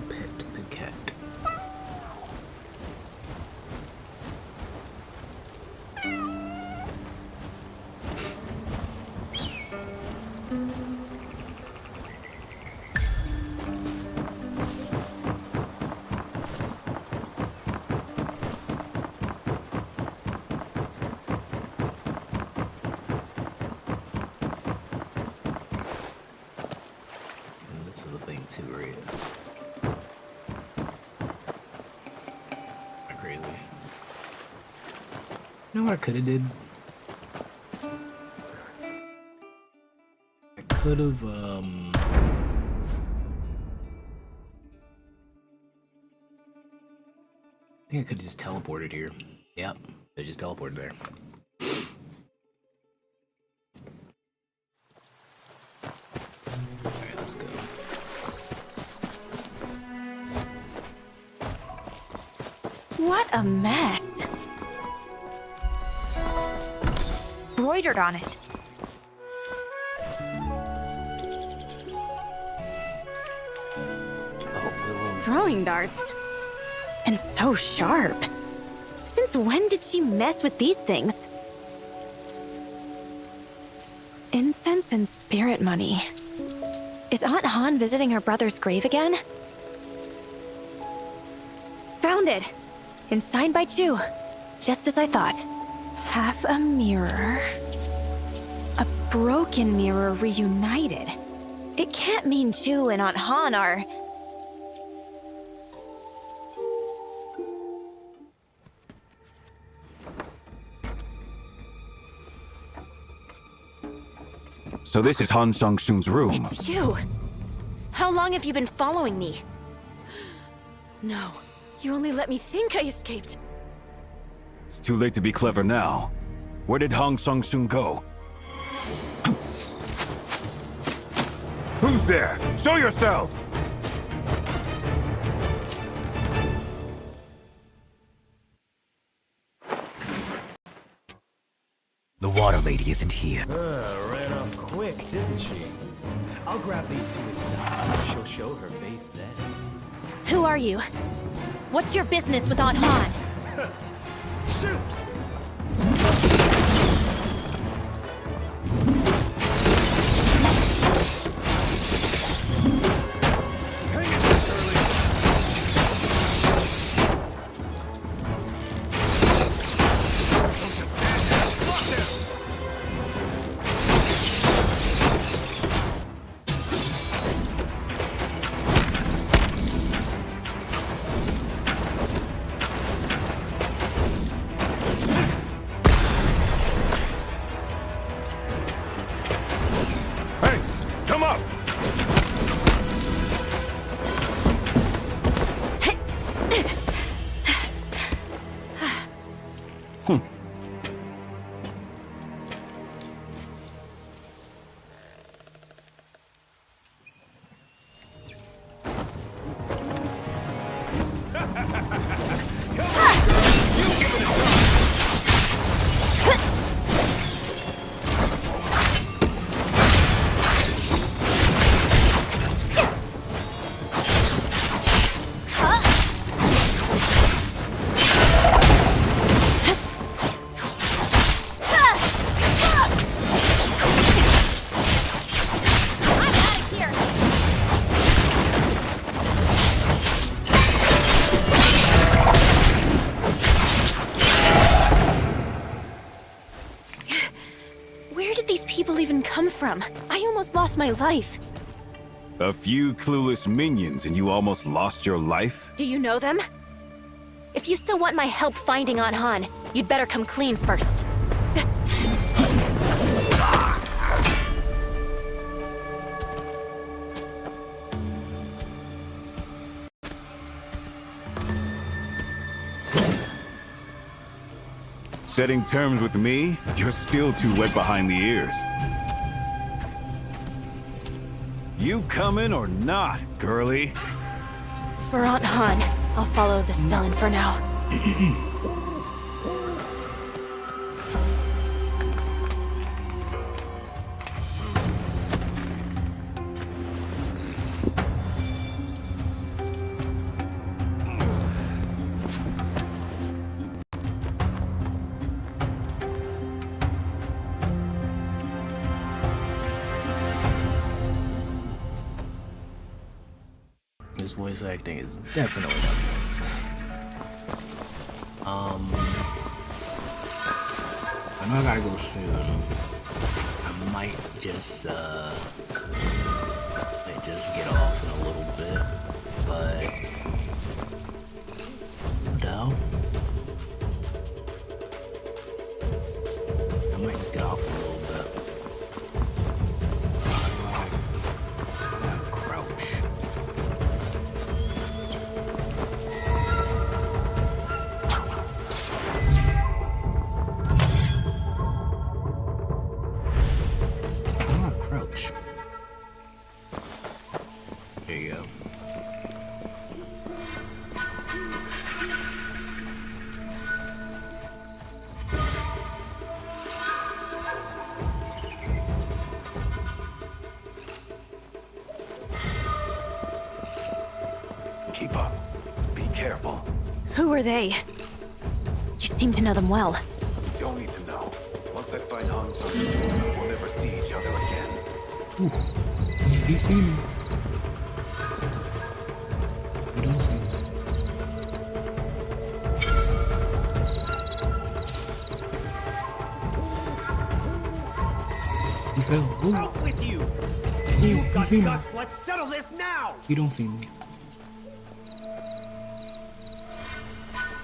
Pet the cat. And this is the thing too, right? Crazy. You know what I could have did? I could have I think I could have just teleported here. Yep, they just teleported there. Alright, let's go. What a mess. Embroidered on it. Throwing darts. And so sharp. Since when did she mess with these things? Incense and spirit money. Is Aunt Han visiting her brother's grave again? Found it. And signed by Chu. Just as I thought. Half a mirror. A broken mirror reunited. It can't mean Chu and Aunt Han are... So this is Han Sang-soon's room. It's you! How long have you been following me? No, you only let me think I escaped. It's too late to be clever now. Where did Han Sang-soon go? Who's there? Show yourselves! The water lady isn't here. Ran off quick, didn't she? I'll grab these two inside. She'll show her face then. Who are you? What's your business with Aunt Han? Shoot! did these people even come from? I almost lost my life. A few clueless minions and you almost lost your life? Do you know them? If you still want my help finding Han, you'd better come clean first. Setting terms with me? You're still too wet behind the ears. You coming or not, girly? For Aunt Han, I'll follow this villain for now. His voice acting is definitely not good. I know I gotta go soon. I might just get off in a little bit, but no. I might just get off in a little bit. Keep up. Be careful. Who are they? You seem to know them well. You don't need to know. Once I find Han Sung, we'll never see each other again. Ooh. He seen me. You don't see me. He fell. Ooh. Out with you! Ooh, You've got he guts. Let's settle this now! You don't see me.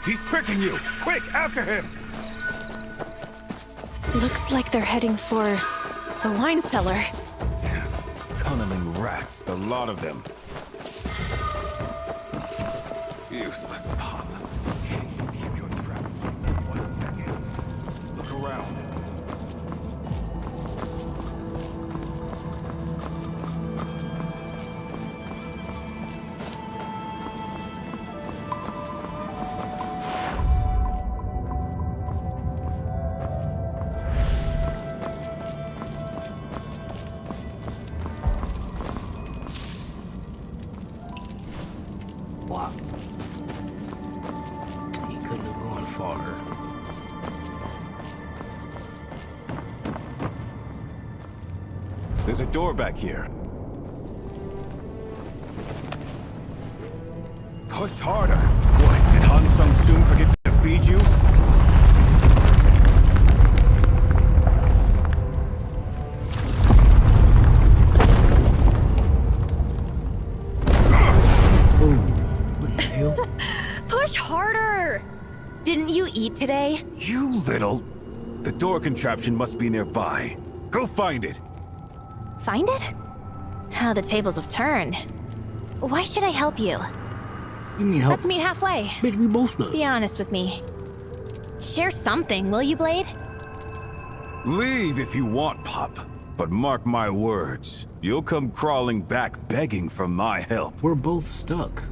He's tricking you! Quick, after him! Looks like they're heading for the wine cellar. Tunneling rats, the lot of them. Useless pop. Can't you keep your trap shut for 1 second? Look around. Blocked. He couldn't have gone far. There's a door back here. Push harder. What, did Han Sung soon forget to feed you? Push harder! Didn't you eat today? You little... The door contraption must be nearby. Go find it. Find it? How the tables have turned. Why should I help you? You need help? Let's meet halfway. Bitch, we both stuck. Be honest with me. Share something, will you, Blade? Leave if you want, Pop. But mark my words, you'll come crawling back begging for my help. We're both stuck.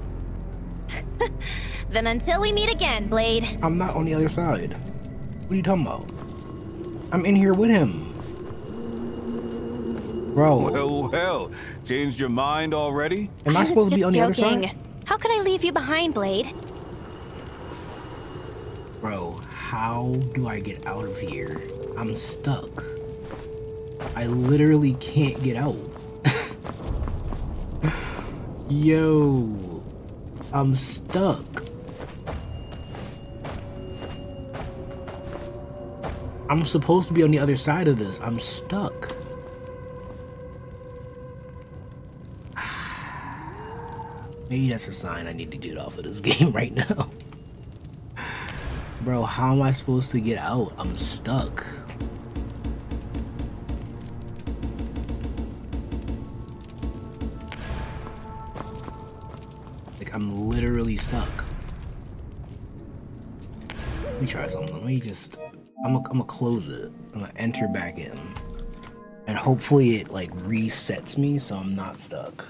Then until we meet again, Blade. I'm not on the other side. What are you talking about? I'm in here with him. Bro. Well, changed your mind already? Am I supposed to be on the other joking. side? How could I leave you behind, Blade? Bro, how do I get out of here? I'm stuck. I literally can't get out. Yo, I'm stuck. I'm supposed to be on the other side of this. I'm stuck. Maybe that's a sign I need to get off of this game right now. Bro, how am I supposed to get out? I'm stuck. Like, I'm literally stuck. Let me try something. Let me just... I'm gonna close it. I'm gonna enter back in. And hopefully it, like, resets me so I'm not stuck.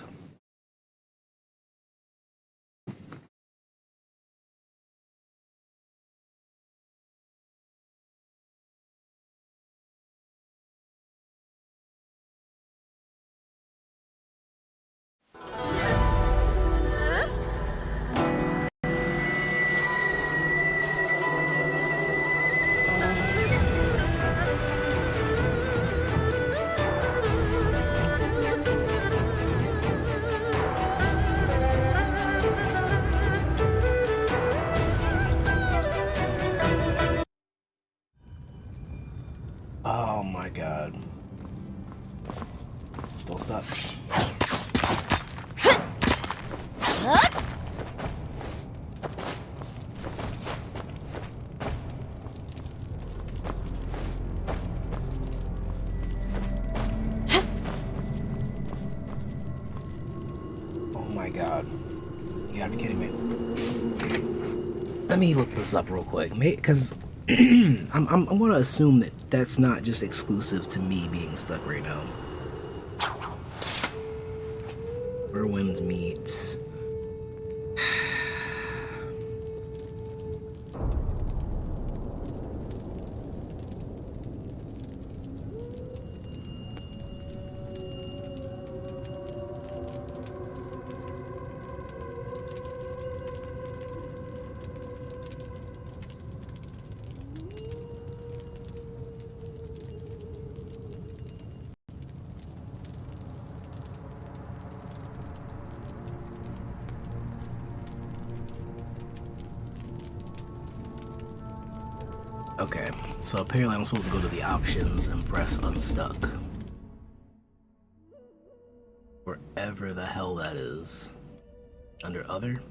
Oh my god. Still stuck. Oh my god. You gotta be kidding me. Let me look this up real quick, because I'm gonna assume that that's not just exclusive to me being stuck right now. Where winds meet. Okay, so apparently I'm supposed to go to the options and press unstuck. Wherever the hell that is. Under other?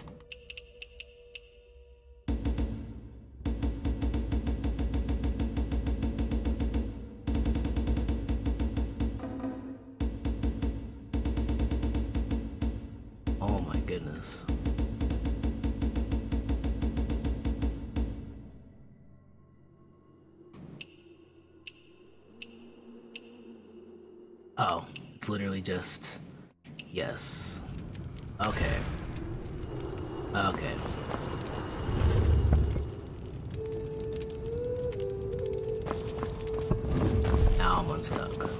Oh my goodness. Oh, it's literally just yes. Okay. Okay. Now I'm unstuck.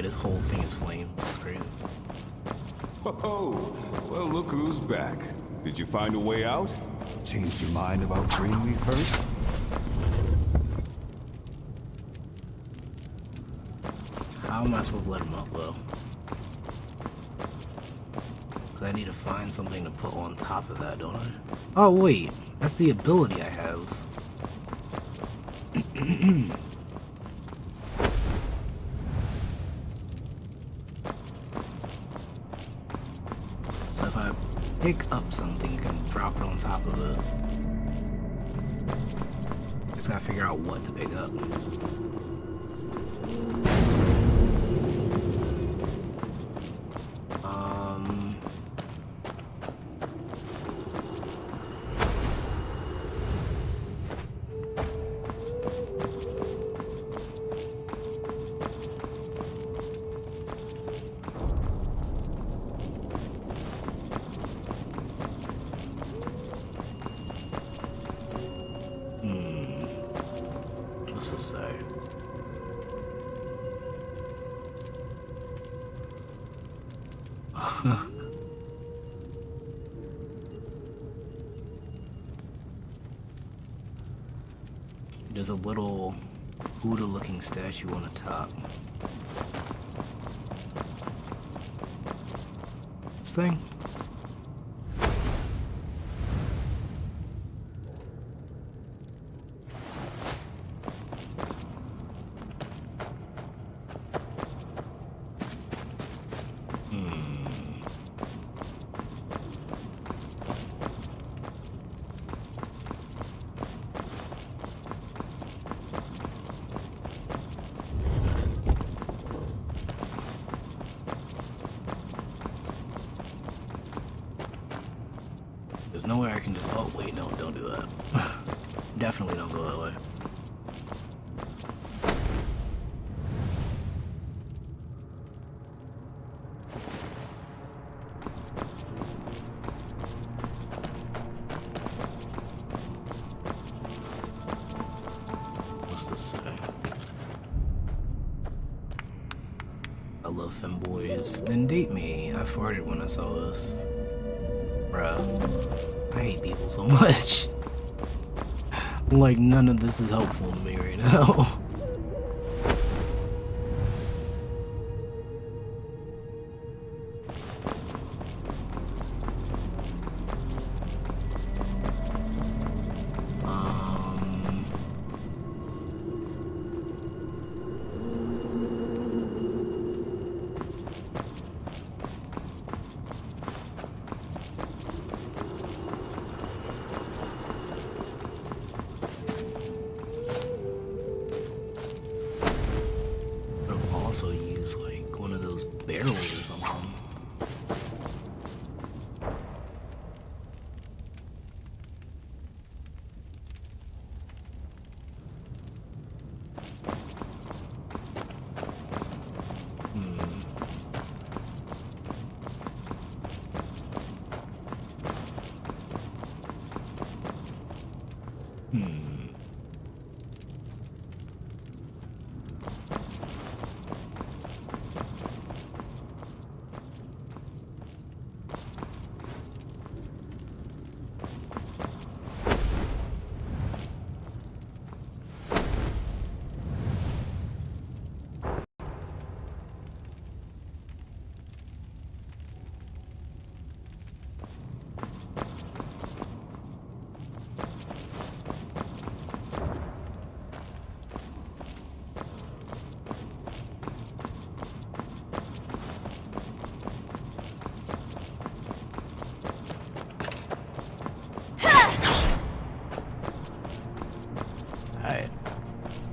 This whole thing is flames. This is crazy. Oh, well, look who's back. Did you find a way out? Changed your mind about freeing me first? How am I supposed to let him up, though? Because I need to find something to put on top of that, don't I? Oh, wait. That's the ability I have. So if I pick up something, you can drop it on top of it. Just gotta figure out what to pick up. say? There's a little Buddha-looking statue on the top. This thing? There's no way I can just, oh wait, no, don't do that. Definitely don't go that way. What's this say? I love femboys. Then date me. I farted when I saw this. Bruh, I hate people so much. Like, none of this is helpful to me right now. Also use like one of those barrels or something.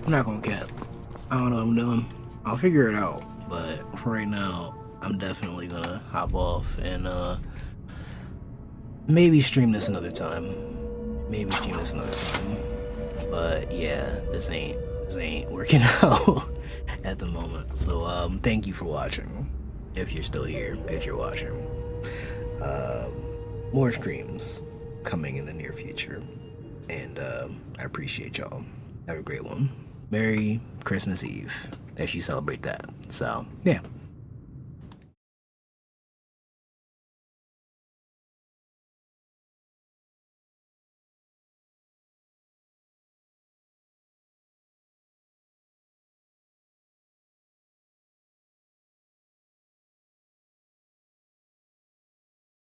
I'm not gonna cap. I don't know what I'm doing. I'll figure it out. But for right now, I'm definitely gonna hop off and maybe stream this another time. But yeah, this ain't working out at the moment. So thank you for watching. If you're still here, if you're watching. More streams coming in the near future. And I appreciate y'all. Have a great one. Merry Christmas Eve if you celebrate that. So, yeah.